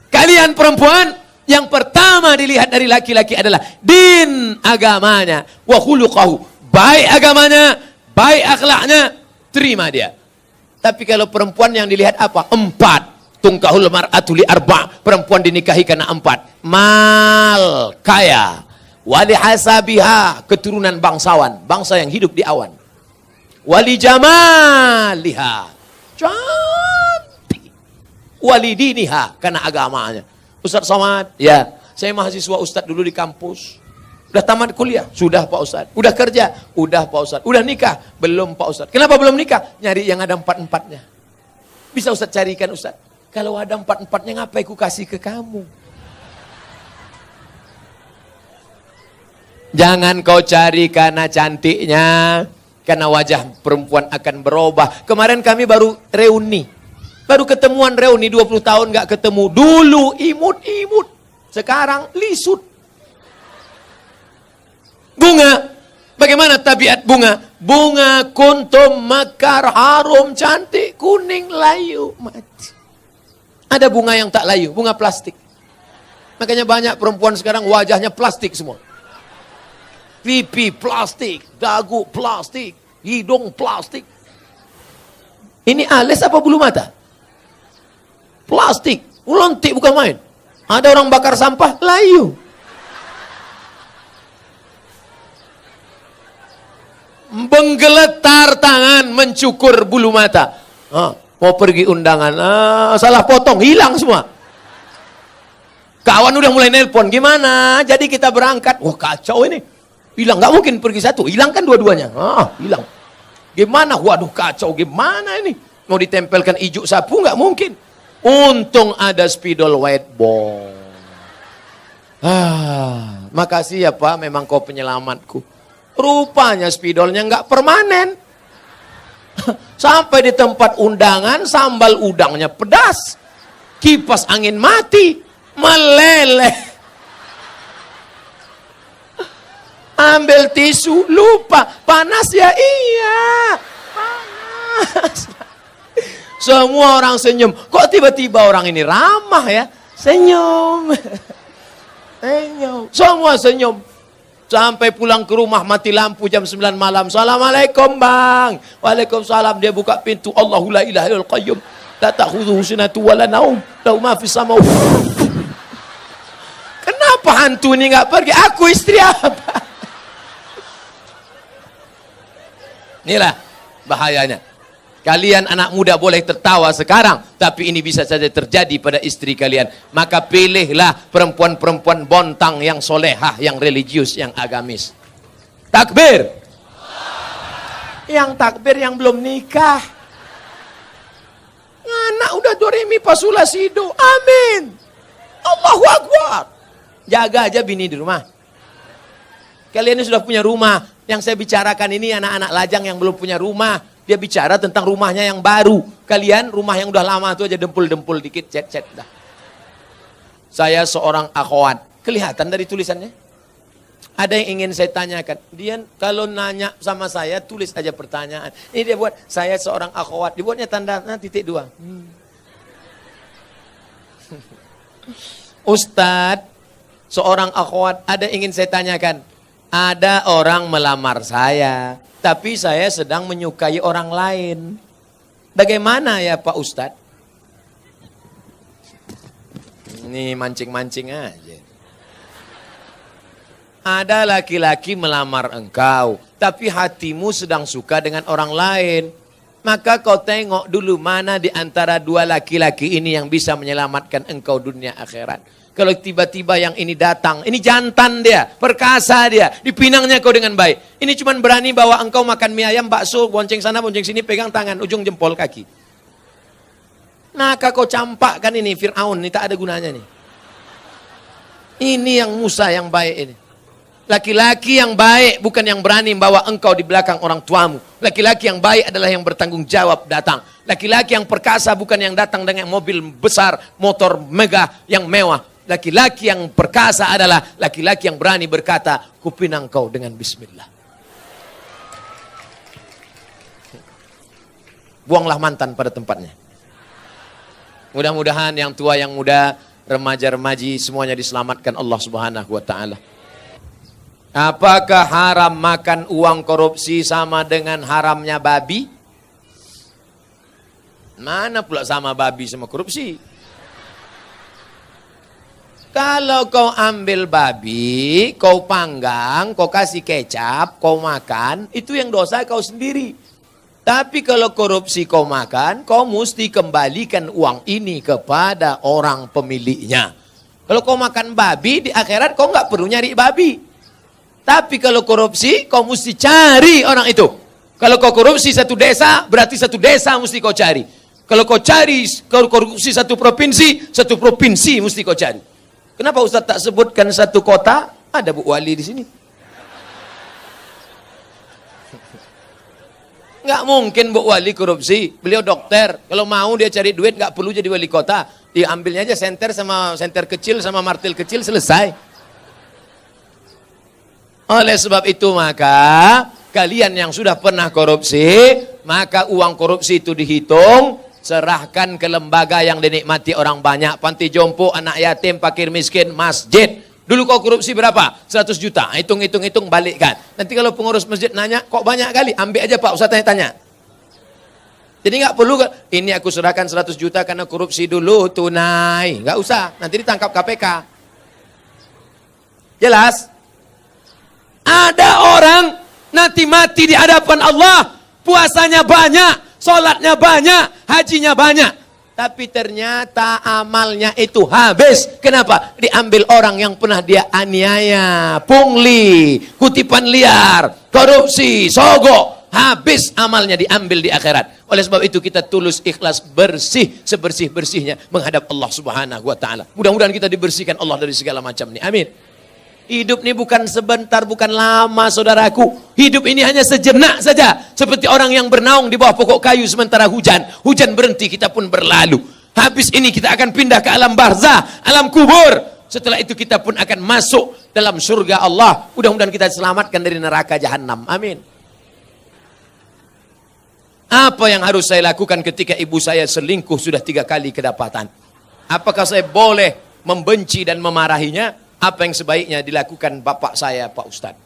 kalian perempuan, yang pertama dilihat dari laki-laki adalah din agamanya. Wa khuluqahu. Baik agamanya, baik akhlaknya, terima dia. Tapi kalau perempuan yang dilihat apa? 4. Tungkahul mar'atu li 4. Perempuan dinikahi karena 4. Mal, kaya. Wali hasabiha, keturunan bangsawan. Bangsa yang hidup di awan. Wali jamaliha, cantik. Wali diniha, karena agamanya. Ustadz Somad, ya. Saya mahasiswa Ustadz dulu di kampus. Udah tamat kuliah? Sudah Pak Ustadz. Udah kerja? Udah Pak Ustadz. Udah nikah? Belum Pak Ustadz. Kenapa belum nikah? Nyari yang ada 4-4-nya. Bisa Ustadz carikan Ustadz. Kalau ada 4-4-nya ngapain ku kasih ke kamu? Jangan kau cari karena cantiknya. Karena wajah perempuan akan berubah. Kemarin kami baru reuni. Baru ketemuan reuni 20 tahun gak ketemu. Dulu imut-imut. Sekarang lisut. Bunga. Bagaimana tabiat bunga? Bunga kuntum mekar harum cantik kuning layu mati. Ada bunga yang tak layu, bunga plastik. Makanya banyak perempuan sekarang wajahnya plastik semua. Pipi plastik, dagu plastik, hidung plastik. Ini alis apa bulu mata? Plastik, ulontik bukan main. Ada orang bakar sampah, layu. Menggeletar tangan, mencukur bulu mata. Mau pergi undangan, salah potong, hilang semua. Kawan udah mulai nelpon, gimana? Jadi kita berangkat. Wah kacau ini. Hilang, nggak mungkin pergi satu, hilang kan dua-duanya. Hilang. Gimana? Waduh kacau, gimana ini? Mau ditempelkan ijuk sapu, nggak mungkin. Untung ada spidol white ball. Makasih ya Pak, memang kau penyelamatku. Rupanya spidolnya nggak permanen. Sampai di tempat undangan, sambal udangnya pedas. Kipas angin mati. meleleh. Ambil tisu, lupa. Panas ya? Iya, panas. Semua orang senyum. Kok tiba-tiba orang ini ramah ya? Senyum. Senyum. Semua senyum. Sampai pulang ke rumah mati lampu jam 9 malam. Assalamualaikum bang. Waalaikumsalam. Dia buka pintu. Allahu la ilaha illal qayyum. La ta'khudhuhu sinatun wa la naum. Lahu ma fis samawati. Kenapa hantu ini nggak pergi? Aku istri apa? Inilah bahayanya. Kalian anak muda boleh tertawa sekarang, tapi ini bisa saja terjadi pada istri kalian. Maka pilihlah perempuan-perempuan bontang yang solehah, yang religius, yang agamis. Takbir. Yang takbir yang belum nikah. Anak udah do re mi fa sol la si do. Amin. Allahu Akbar. Jaga aja bini di rumah. Kalian ini sudah punya rumah. Yang saya bicarakan ini anak-anak lajang yang belum punya rumah. Dia bicara tentang rumahnya yang baru. Kalian rumah yang udah lama itu aja dempul-dempul dikit, cet-cet dah. Saya seorang akhwat. Kelihatan dari tulisannya. Ada yang ingin saya tanyakan. Dia kalau nanya sama saya, tulis aja pertanyaan. Ini dia buat, saya seorang akhwat. Dibuatnya tanda titik 2. Ustadz, seorang akhwat, ada yang ingin saya tanyakan. Ada orang melamar saya, tapi saya sedang menyukai orang lain. Bagaimana ya Pak Ustadz? Ini mancing-mancing aja. Ada laki-laki melamar engkau, tapi hatimu sedang suka dengan orang lain. Maka kau tengok dulu mana di antara dua laki-laki ini yang bisa menyelamatkan engkau dunia akhirat. Kalau tiba-tiba yang ini datang, ini jantan dia, perkasa dia, dipinangnya kau dengan baik. Ini cuma berani bawa engkau makan mie ayam, bakso, bonceng sana, bonceng sini, pegang tangan, ujung jempol kaki. Maka kau campakkan ini, Fir'aun, ini tak ada gunanya nih. Ini yang Musa yang baik ini. Laki-laki yang baik bukan yang berani membawa engkau di belakang orang tuamu. Laki-laki yang baik adalah yang bertanggung jawab datang. Laki-laki yang perkasa bukan yang datang dengan mobil besar, motor megah yang mewah. Laki-laki yang perkasa adalah laki-laki yang berani berkata, kupinang kau dengan bismillah. Buanglah mantan pada tempatnya. Mudah-mudahan yang tua, yang muda, remaja-remaji semuanya diselamatkan Allah Subhanahu wa taala. Apakah haram makan uang korupsi sama dengan haramnya babi? Mana pula sama babi sama korupsi? Kalau kau ambil babi, kau panggang, kau kasih kecap, kau makan, itu yang dosa kau sendiri. Tapi kalau korupsi kau makan, kau mesti kembalikan uang ini kepada orang pemiliknya. Kalau kau makan babi, di akhirat kau nggak perlu nyari babi. Tapi kalau korupsi, kau mesti cari orang itu. Kalau kau korupsi satu desa, berarti satu desa mesti kau cari. Kalau kau cari korupsi satu provinsi mesti kau cari. Kenapa Ustaz tak sebutkan satu kota? Ada Bu Wali di sini. Nggak mungkin Bu Wali korupsi. Beliau dokter. Kalau mau dia cari duit, nggak perlu jadi wali kota. Diambilnya aja senter kecil sama martil kecil, selesai. Oleh sebab itu maka kalian yang sudah pernah korupsi, maka uang korupsi itu dihitung, serahkan ke lembaga yang dinikmati orang banyak, panti jompo, anak yatim, fakir miskin, masjid. Dulu kau korupsi berapa? 100 juta. Hitung, balikkan. Nanti kalau pengurus masjid nanya, kok banyak kali? Ambil aja Pak, usah tanya-tanya. Jadi nggak perlu, ini aku serahkan 100 juta karena korupsi dulu, tunai. Nggak usah, nanti ditangkap KPK. Jelas? Ada orang nanti mati di hadapan Allah, puasanya banyak, sholatnya banyak, hajinya banyak. Tapi ternyata amalnya itu habis. Kenapa? Diambil orang yang pernah dia aniaya, pungli, kutipan liar, korupsi, sogok. Habis amalnya diambil di akhirat. Oleh sebab itu kita tulus, ikhlas, bersih, sebersih-bersihnya menghadap Allah Subhanahu wa taala. Mudah-mudahan kita dibersihkan Allah dari segala macam ini. Amin. Hidup ini bukan sebentar, bukan lama saudaraku. Hidup ini hanya sejenak saja. Seperti orang yang bernaung di bawah pokok kayu sementara hujan. Hujan berhenti, kita pun berlalu. Habis ini kita akan pindah ke alam barzah, alam kubur. Setelah itu kita pun akan masuk dalam surga Allah. Mudah-mudahan kita diselamatkan dari neraka jahanam. Amin. Apa yang harus saya lakukan ketika ibu saya selingkuh sudah 3 kali kedapatan? Apakah saya boleh membenci dan memarahinya? Apa yang sebaiknya dilakukan bapak saya, Pak Ustadz?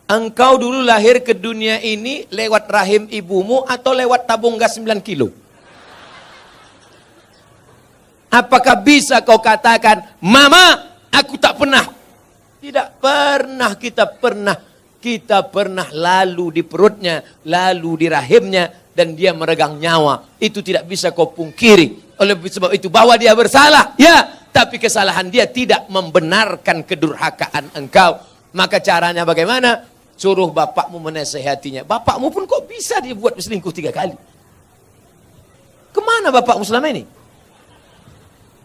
Engkau dulu lahir ke dunia ini lewat rahim ibumu atau lewat tabung gas 9 kilo? Apakah bisa kau katakan, Mama, aku tak pernah? Tidak pernah kita pernah lalu di perutnya, lalu di rahimnya, dan dia meregang nyawa. Itu tidak bisa kau pungkiri. Oleh sebab itu bahwa dia bersalah, ya, tapi kesalahan dia tidak membenarkan kedurhakaan engkau. Maka caranya bagaimana? Suruh bapakmu menasehatinya. Bapakmu pun kok bisa dibuat selingkuh 3 kali? Kemana bapakmu selama ini?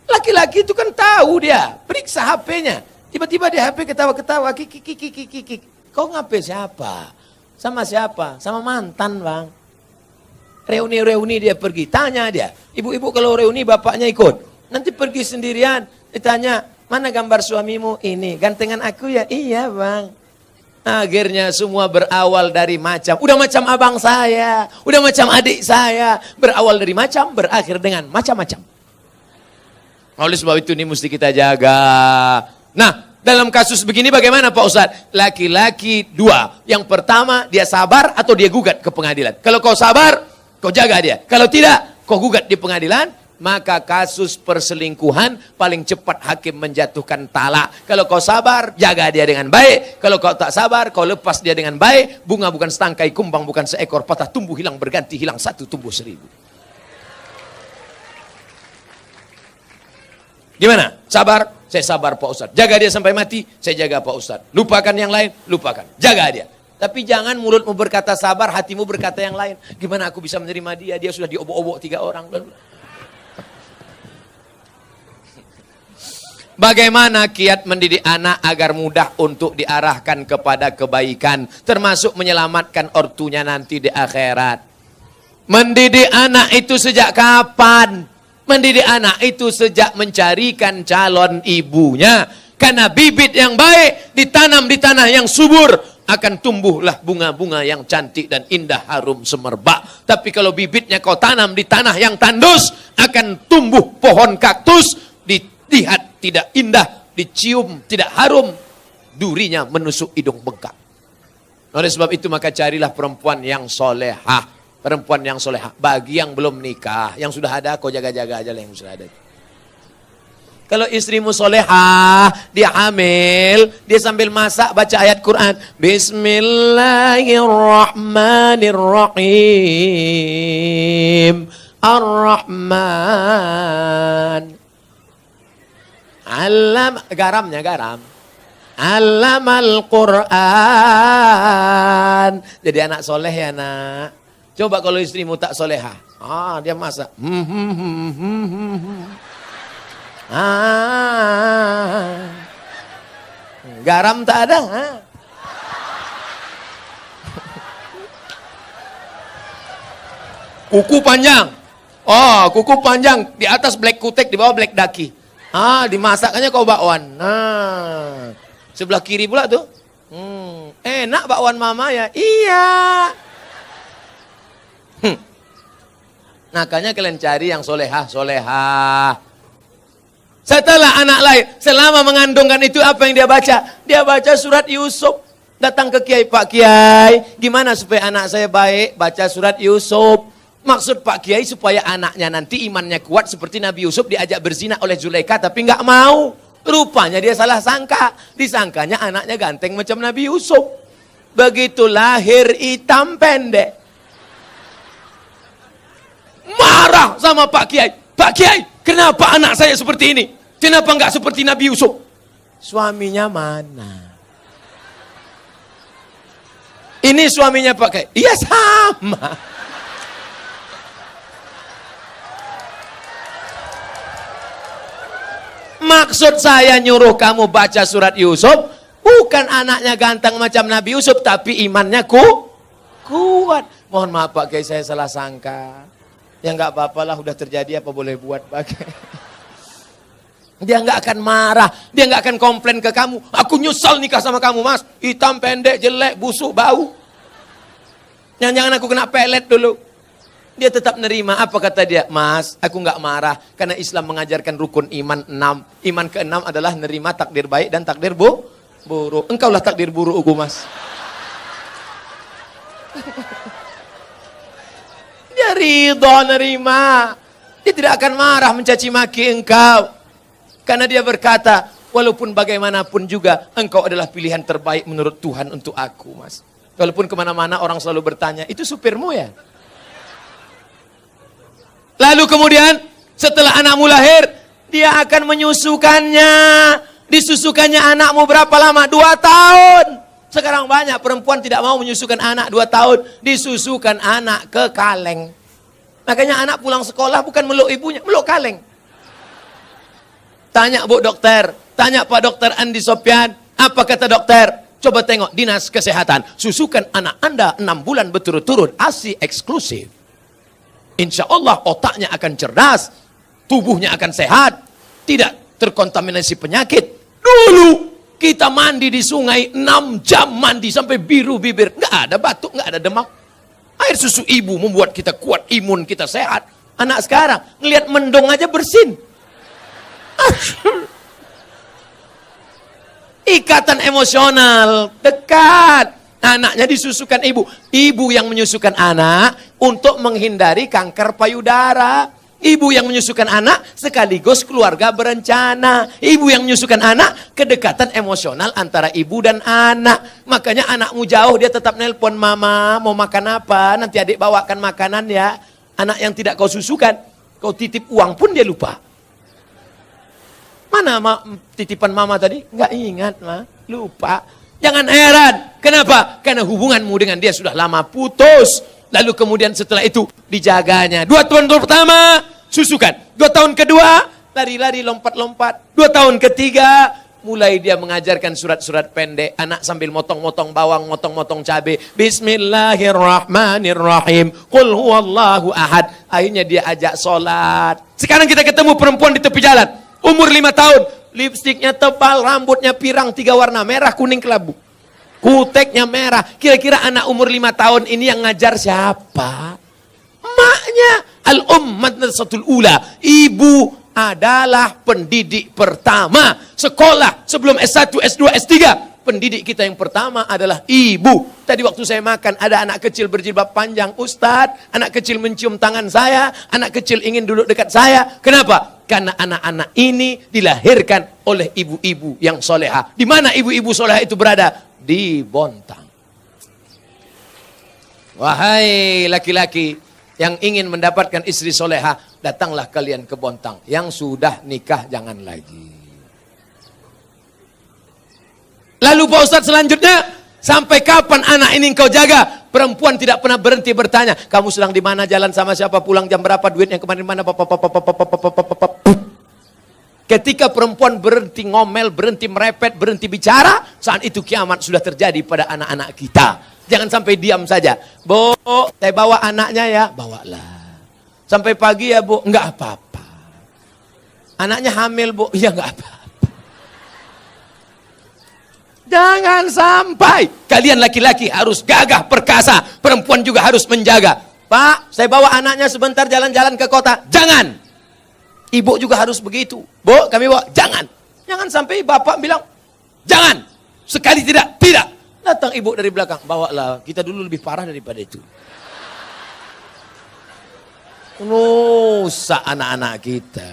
Laki-laki itu kan tahu dia. Periksa HP-nya. Tiba-tiba di HP ketawa-ketawa. Kik. Kau ngapain siapa? Sama siapa? Sama mantan, Bang. Reuni-reuni dia pergi. Tanya dia. Ibu-ibu kalau reuni bapaknya ikut. Nanti pergi sendirian. Ditanya, mana gambar suamimu? Ini. Gantengan aku ya? Iya, Bang. Akhirnya semua berawal dari macam. Udah macam abang saya. Udah macam adik saya. Berawal dari macam, berakhir dengan macam-macam. Oleh sebab itu ini mesti kita jaga. Nah, dalam kasus begini bagaimana Pak Ustadz? Laki-laki 2. Yang pertama, dia sabar atau dia gugat ke pengadilan. Kalau kau sabar, kau jaga dia. Kalau tidak, kau gugat di pengadilan, maka kasus perselingkuhan paling cepat hakim menjatuhkan talak. Kalau kau sabar, jaga dia dengan baik. Kalau kau tak sabar, kau lepas dia dengan baik. Bunga bukan setangkai, kumbang bukan seekor, patah tumbuh hilang berganti, hilang 1 tumbuh 1000. Gimana? Sabar? Saya sabar Pak Ustadz. Jaga dia sampai mati, saya jaga Pak Ustadz. Lupakan yang lain, lupakan. Jaga dia. Tapi jangan mulutmu berkata sabar, hatimu berkata yang lain. Gimana aku bisa menerima dia? Dia sudah diobok-obok 3 orang. Bagaimana kiat mendidik anak agar mudah untuk diarahkan kepada kebaikan. Termasuk menyelamatkan ortunya nanti di akhirat. Mendidik anak itu sejak kapan? Mendidik anak itu sejak mencarikan calon ibunya. Karena bibit yang baik ditanam di tanah yang subur, akan tumbuhlah bunga-bunga yang cantik dan indah harum semerbak. Tapi kalau bibitnya kau tanam di tanah yang tandus, akan tumbuh pohon kaktus, dilihat tidak indah, dicium tidak harum, durinya menusuk hidung bengkak. Oleh sebab itu maka carilah perempuan yang solehah. Perempuan yang solehah. Bagi yang belum nikah, yang sudah ada, kau jaga-jaga aja lah yang sudah ada. Kalau istrimu solehah, dia hamil, dia sambil masak baca ayat Quran. Bismillahirrahmanirrahim. Ar-Rahman. Garamnya garam. Allamal Quran. Jadi anak soleh ya nak. Coba kalau istrimu tak solehah. Dia masak. Garam tak ada. Kuku panjang. Kuku panjang. Di atas black kutek, di bawah black daki. Dimasaknya kau bakwan. Sebelah kiri pula tuh. Enak bakwan mama ya? Iya. Makanya kalian cari yang solehah. Setelah anak lahir, selama mengandungkan itu apa yang dia baca? Dia baca surat Yusuf. Datang ke Kiai, Pak Kiai, gimana supaya anak saya baik? Baca surat Yusuf. Maksud Pak Kiai supaya anaknya nanti imannya kuat seperti Nabi Yusuf diajak berzina oleh Zulaikha tapi nggak mau. Rupanya dia salah sangka. Disangkanya anaknya ganteng macam Nabi Yusuf. Begitu lahir hitam pendek. Marah sama Pak Kiai. Pak Kiai, kenapa anak saya seperti ini? Kenapa enggak seperti Nabi Yusuf? Suaminya mana? Ini suaminya Pak Kiai. Iya sama. Maksud saya nyuruh kamu baca surat Yusuf, bukan anaknya ganteng macam Nabi Yusuf, tapi imannya kuat. Mohon maaf Pak Kiai, saya salah sangka. Ya nggak apa-apalah, udah terjadi, apa boleh buat bagai. Dia nggak akan marah, dia nggak akan komplain ke kamu. Aku nyesal nikah sama kamu, Mas. Hitam, pendek, jelek, busuk, bau. Jangan-jangan aku kena pelet dulu. Dia tetap nerima. Apa kata dia? Mas, aku nggak marah karena Islam mengajarkan rukun iman 6. Iman ke-6 adalah nerima takdir baik dan takdir buruk. Engkaulah takdir burukku, Mas. Dia ridho nerima. Dia tidak akan marah mencaci maki engkau. Karena dia berkata, walaupun bagaimanapun juga engkau adalah pilihan terbaik menurut Tuhan untuk aku, Mas. Walaupun kemana-mana orang selalu bertanya, itu supirmu ya? Lalu kemudian setelah anakmu lahir, dia akan menyusukannya. Disusukannya anakmu berapa lama? 2 tahun. Sekarang banyak perempuan tidak mau menyusukan anak 2 tahun. Disusukan anak ke kaleng. Makanya anak pulang sekolah bukan meluk ibunya, meluk kaleng. Tanya Bu Dokter, tanya Pak Dokter Andi Sopyan, apa kata dokter? Coba tengok dinas kesehatan, susukan anak Anda 6 bulan berturut-turut, ASI eksklusif. Insya Allah otaknya akan cerdas, tubuhnya akan sehat, tidak terkontaminasi penyakit. Dulu kita mandi di sungai 6 jam mandi sampai biru bibir, nggak ada batuk, nggak ada demam. Air susu ibu membuat kita kuat, imun kita sehat. Anak sekarang ngelihat mendong aja bersin. Ikatan emosional dekat. Anaknya disusukan ibu. Ibu yang menyusukan anak untuk menghindari kanker payudara. Ibu yang menyusukan anak sekaligus keluarga berencana. Ibu yang menyusukan anak, kedekatan emosional antara ibu dan anak. Makanya anakmu jauh dia tetap nelpon, mama mau makan apa? Nanti adik bawakan makanan ya. Anak yang tidak kau susukan, kau titip uang pun dia lupa. Mana titipan mama tadi? Nggak ingat, lupa. Jangan heran. Kenapa? Karena hubunganmu dengan dia sudah lama putus. Lalu kemudian setelah itu dijaganya. 2 tahun pertama susukan. 2 tahun kedua lari-lari lompat-lompat. 2 tahun ketiga mulai dia mengajarkan surat-surat pendek. Anak sambil motong-motong bawang, motong-motong cabai. Bismillahirrahmanirrahim. Qul huwallahu ahad. Akhirnya dia ajak sholat. Sekarang kita ketemu perempuan di tepi jalan. Umur 5 tahun. Lipstiknya tebal, rambutnya pirang 3 warna. Merah, kuning, kelabu. Kuteknya merah. Kira-kira anak umur 5 tahun ini yang ngajar siapa? Maknya. Al-Madrasatul Ula. Ibu adalah pendidik pertama. Sekolah sebelum S1, S2, S3. Pendidik kita yang pertama adalah ibu. Tadi waktu saya makan ada anak kecil berjilbab panjang. Ustadz, anak kecil mencium tangan saya. Anak kecil ingin duduk dekat saya. Kenapa? Karena anak-anak ini dilahirkan oleh ibu-ibu yang soleha. Di mana ibu-ibu soleha itu berada? Di Bontang. Wahai laki-laki yang ingin mendapatkan istri soleha, datanglah kalian ke Bontang. Yang sudah nikah jangan lagi. Lalu Pak Ustadz selanjutnya, sampai kapan anak ini engkau jaga? Perempuan tidak pernah berhenti bertanya, kamu sedang di mana, jalan sama siapa, pulang jam berapa, duitnya kemarin mana, ketika perempuan berhenti ngomel, berhenti merepet, berhenti bicara, saat itu kiamat sudah terjadi pada anak-anak kita. Jangan sampai diam saja. Bu, saya bawa anaknya ya, bawalah. Sampai pagi ya Bu, enggak apa-apa. Anaknya hamil Bu, ya enggak apa-apa. Jangan sampai kalian laki-laki harus gagah perkasa, perempuan juga harus menjaga. Pak, saya bawa anaknya sebentar jalan-jalan ke kota. Jangan. Ibu juga harus begitu. Bu, kami bawa. Jangan. Jangan sampai bapak bilang, jangan. Sekali tidak, tidak. Datang ibu dari belakang, bawalah. Kita dulu lebih parah daripada itu. Nusa anak-anak kita.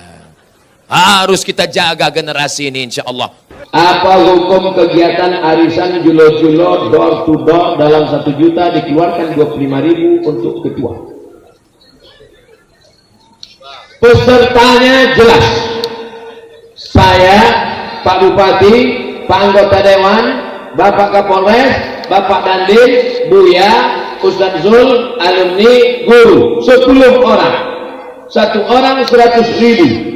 Harus kita jaga generasi ini insya Allah. Apa hukum kegiatan arisan julo-julo door to door dalam 1 juta dikeluarkan 25.000 untuk ketua? Pesertanya jelas. Saya, Pak Bupati, Pak Anggota Dewan, Bapak Kapolres, Bapak Dandim, Buya, Ustadz Zul, alumni, guru, 10 orang. 1 orang 100.000.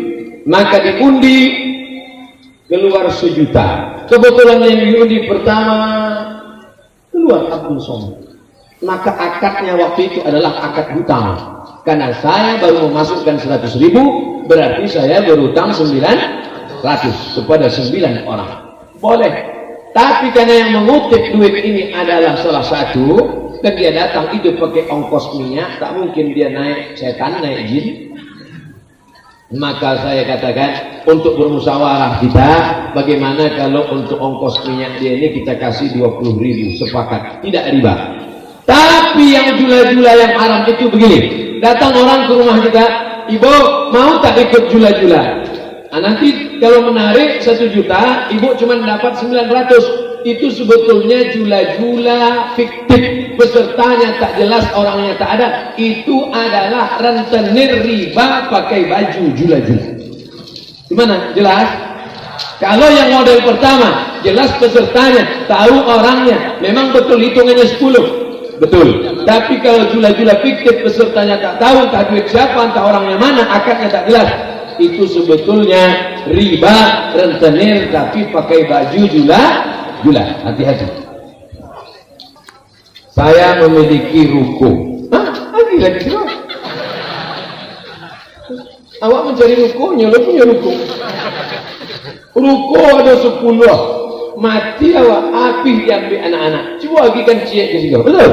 Maka diundi keluar 1 juta. Kebetulan yang diundi pertama keluar Abdul Somad. Maka akadnya waktu itu adalah akad hutang. Karena saya baru memasukkan 100.000, berarti saya berutang 900 kepada 9 orang. Boleh. Tapi karena yang mengutip duit ini adalah salah satu, dan dia datang itu pakai ongkos minyak, tak mungkin dia naik setan, naik jin. Maka saya katakan untuk bermusyawarah kita, bagaimana kalau untuk ongkos minyak dia ini kita kasih 20.000, sepakat, tidak riba. Tapi yang jula-jula yang haram itu begini, datang orang ke rumah kita, ibu mau tak ikut jula-jula? Nah, nanti kalau menarik 1 juta, ibu cuma dapat 900. Itu sebetulnya jula-jula fiktif, pesertanya tak jelas, orangnya tak ada. Itu adalah rentenir riba pakai baju jula-jula. Gimana? Jelas? Kalau yang model pertama, jelas pesertanya, tahu orangnya, memang betul hitungannya 10. Betul. Tapi kalau jula-jula fiktif, pesertanya tak tahu, tak duit siapa, entah orangnya mana, akadnya tak jelas, itu sebetulnya riba rentenir tapi pakai baju jula. Hati-hati. Saya memiliki ruko. Lagi terus. Awak mencari rukonya, lo punya ruko. Ruko ada 10. Mati awak, api diambil anak-anak. Coba bagikan cie ke situ. Betul?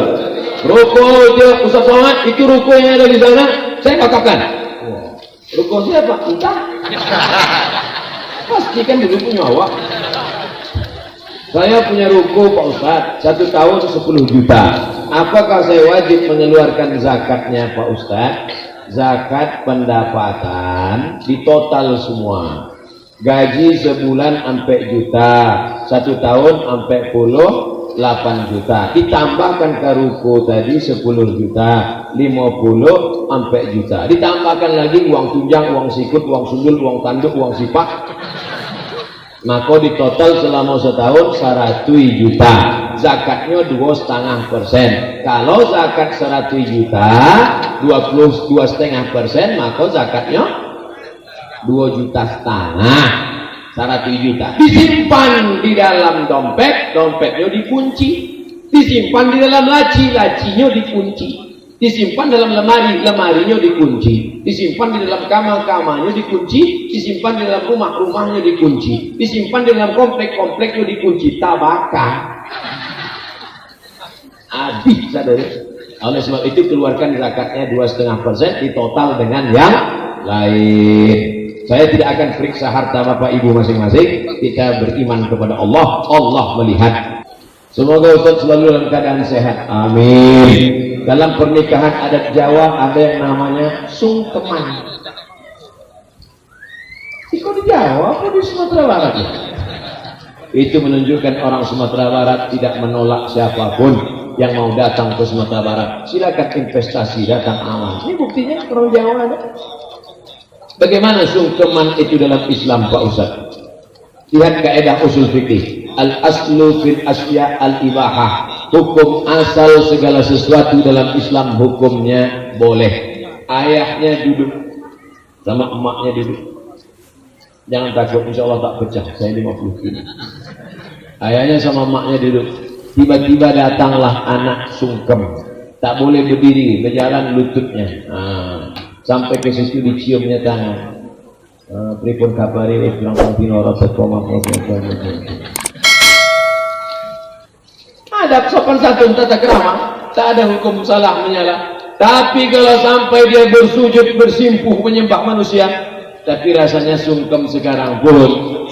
Ruko dia Ustaz Somad, itu ruko yang ada di sana, saya katakan. Ruko siapa? Entah. Pastikan dulu punya awak. Saya punya ruko Pak Ustaz, 1 tahun 10 juta. Apakah saya wajib mengeluarkan zakatnya Pak Ustaz? Zakat pendapatan di total semua. Gaji sebulan sampai juta, 1 tahun sampai 8 juta. Ditambahkan ke ruko tadi 10 juta, 50 sampai juta. Ditambahkan lagi uang tunjang, uang sikut, uang sundul, uang tanduk, uang sipak. Maka di total selama setahun 100 juta. Zakatnya 2,5%. Kalau zakat 100 juta 22,5%, maka zakatnya 2,5 juta. 100 juta disimpan di dalam dompet, dompetnya dikunci. Disimpan di dalam laci, lacinya dikunci. Disimpan dalam lemari, lemarinya dikunci. Disimpan di dalam kamar, kamarnya dikunci. Disimpan di dalam rumah, rumahnya dikunci. Disimpan di dalam komplek, kompleknya dikunci. Tabaka habis, saudara. Oleh sebab itu keluarkan zakatnya 2,5% di total dengan yang lain. Saya tidak akan periksa harta bapak ibu masing-masing. Kita beriman kepada Allah. Allah melihat. Semoga Ustaz selalu dalam keadaan sehat. Amin. Dalam pernikahan adat Jawa ada yang namanya sungkeman. Itu di Jawa apa di Sumatera Barat? Itu menunjukkan orang Sumatera Barat tidak menolak siapapun yang mau datang ke Sumatera Barat. Silakan investasi, datang aman. Ini buktinya orang Jawa ada. Bagaimana sungkeman itu dalam Islam Pak Ustaz? Lihat kaidah usul fikih. Al-aslu fil asya al-ibahah. Hukum asal segala sesuatu dalam Islam hukumnya boleh. Ayahnya duduk sama emaknya duduk. Jangan takut, insya Allah tak pecah. Saya 50 kilo. Ayahnya sama emaknya duduk. Tiba-tiba datanglah anak sungkem. Tak boleh berdiri, berjalan lututnya. Sampai ke situ diciumnya tangan. Pripun kabari langsung pinoro sekoma. Ada sopan santun tata krama, tak ada hukum salah menyalah. Tapi kalau sampai dia bersujud bersimpuh menyembah manusia, tapi rasanya sungkem sekarang pun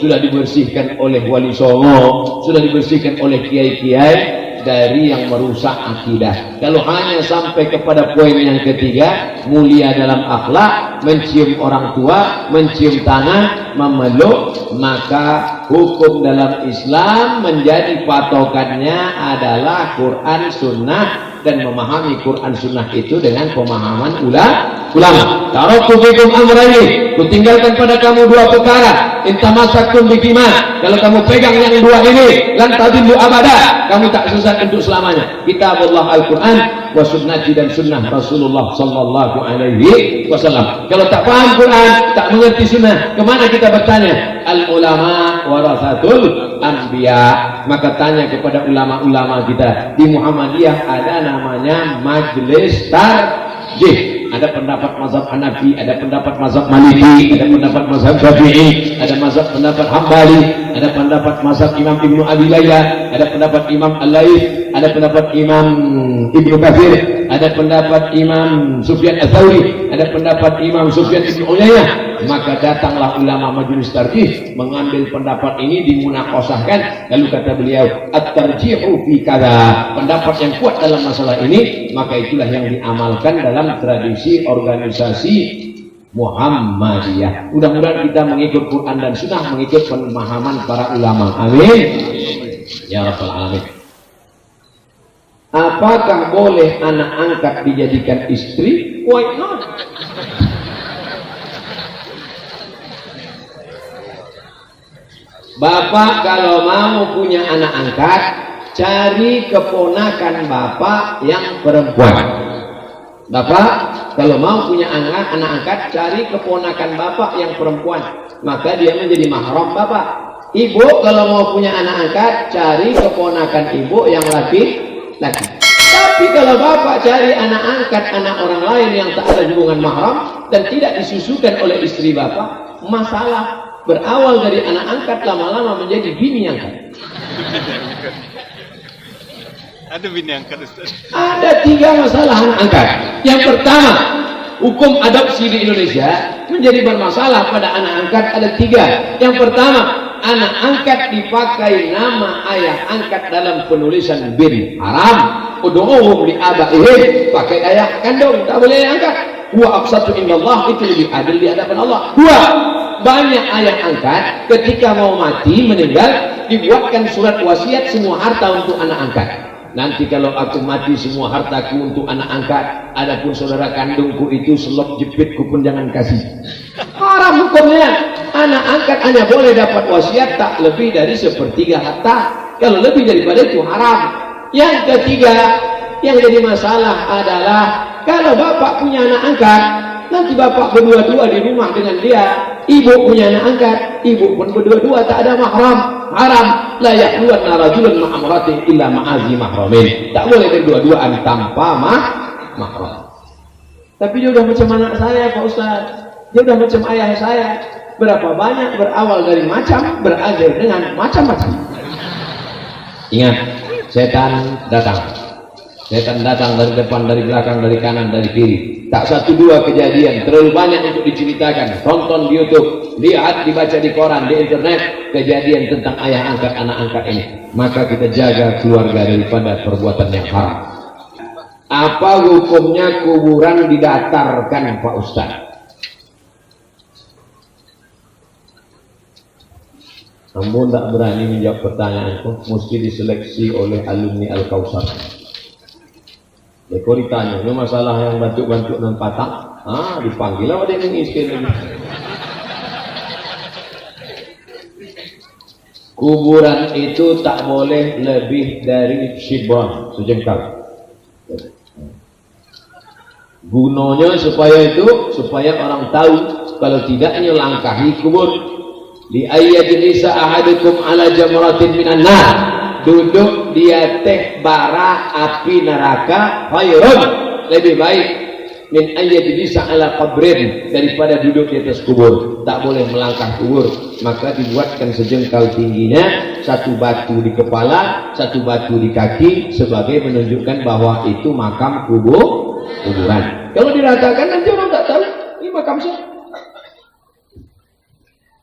sudah dibersihkan oleh wali songo, sudah dibersihkan oleh kiai-kiai dari yang merusak akidah. Kalau hanya sampai kepada poin yang ketiga, mulia dalam akhlak, mencium orang tua, mencium tangan, memeluk, maka hukum dalam Islam menjadi patokannya adalah Quran Sunnah, dan memahami Quran Sunnah itu dengan pemahaman ulama. Taraktu fikum amrayni, kutinggalkan pada kamu 2 perkara. Intamassakum bihima, kalau kamu pegang yang 2 ini, lan tadillu abada, kamu tak sesat untuk selamanya. Kitabullah Al-Quran wa sunnati, dan sunnah Rasulullah sallallahu alaihi wasallam. Kalau tak paham Quran, tak mengerti sunnah, kemana kita bertanya? Al ulama warasatul anbiya. Maka tanya kepada ulama-ulama kita. Di Muhammadiyah ada namanya majelis tarjih. ada pendapat mazhab Hanafi, ada pendapat mazhab Maliki, ada pendapat mazhab Syafi'i, ada pendapat Hambali, ada pendapat mazhab Imam Ibnu Abi Layla, ada pendapat Imam Al-Laits, ada pendapat Imam Ibnu Katsir, ada pendapat Imam Sufyan Ats-Tsauri, ada pendapat Imam Sufyan Ibnu Uyainah. Maka datanglah ulama majelis tarjih mengambil pendapat ini dimunaqashahkan, lalu kata beliau at-tarjihu fi kada, pendapat yang kuat dalam masalah ini, maka itulah yang diamalkan dalam tradisi organisasi Muhammadiyah. Mudah-mudahan kita mengikut Quran dan Sunnah, mengikut pemahaman para ulama. Amin ya rabbal alamin. Apakah boleh anak angkat dijadikan istri? Why not? Bapak kalau mau punya anak angkat, cari keponakan bapak yang perempuan. Bapak kalau mau punya anak angkat, cari keponakan bapak yang perempuan, maka dia menjadi mahram bapak. Ibu kalau mau punya anak angkat, cari keponakan ibu yang laki-laki. Tapi kalau bapak cari anak angkat anak orang lain yang tak ada hubungan mahram dan tidak disusukan oleh istri bapak, masalah. Berawal dari anak angkat lama-lama menjadi bini angkat. Ada bini angkat, Ustaz? Ada 3 masalah anak angkat. Yang pertama, hukum adopsi di Indonesia menjadi bermasalah pada anak angkat ada 3. Yang pertama, anak angkat dipakai nama ayah angkat dalam penulisan bin haram. Ud'uhum li abaihim, pakai ayah kandung, tak boleh angkat. Wa aqsatu indallah, itu lebih adil di hadapan Allah. 2, banyak ayah angkat ketika mau mati meninggal dibuatkan surat wasiat semua harta untuk anak angkat. Nanti kalau aku mati semua hartaku untuk anak angkat, adapun saudara kandungku itu selop jepitku pun jangan kasih. Haram hukumnya. Anak angkat hanya boleh dapat wasiat tak lebih dari 1/3 harta. Kalau lebih daripada itu haram. Yang ketiga yang jadi masalah adalah kalau bapak punya anak angkat, nanti bapak berdua-dua di rumah dengan dia, ibu punya anak angkat, ibu pun berdua-dua tak ada mahram, haram. La yaqluwanna rajulun ma'amratin illa ma'azi mahramin, tak boleh berdua-duaan tanpa mahram. Tapi dia udah macam anak saya Pak Ustaz, dia udah macam ayah saya. Berapa banyak berawal dari macam, berakhir dengan macam-macam. Ingat, setan datang. Setan datang dari depan, dari belakang, dari kanan, dari kiri. Tak 1-2 kejadian, terlalu banyak untuk diceritakan. Tonton di YouTube, lihat, dibaca di koran, di internet, kejadian tentang ayah angkat, anak angkat ini. Maka kita jaga keluarga daripada perbuatan yang haram. Apa hukumnya kuburan didatarkan Pak Ustaz? Namun tak berani menjawab pertanyaanku, mesti diseleksi oleh alumni Al-Kausar. Kau ditanya, ini masalah yang bantuk-bantuk dan patah, dipanggil lah ada yang mengisi. Kuburan itu tak boleh lebih dari shibran, sejengkal. Gunanya supaya orang tahu, kalau tidak langkahi kubur. Di ayat Nisa ahadukum ala jamratin minan nar, duduk dia teh bara api neraka khairun, lebih baik min ayat Nisa ala qabrin, daripada duduk di atas kubur. Tak boleh melangkah kubur, maka dibuatkan sejengkal tingginya, 1 batu di kepala, 1 batu di kaki, sebagai menunjukkan bahwa itu makam kuburan. Kalau diratakan nanti orang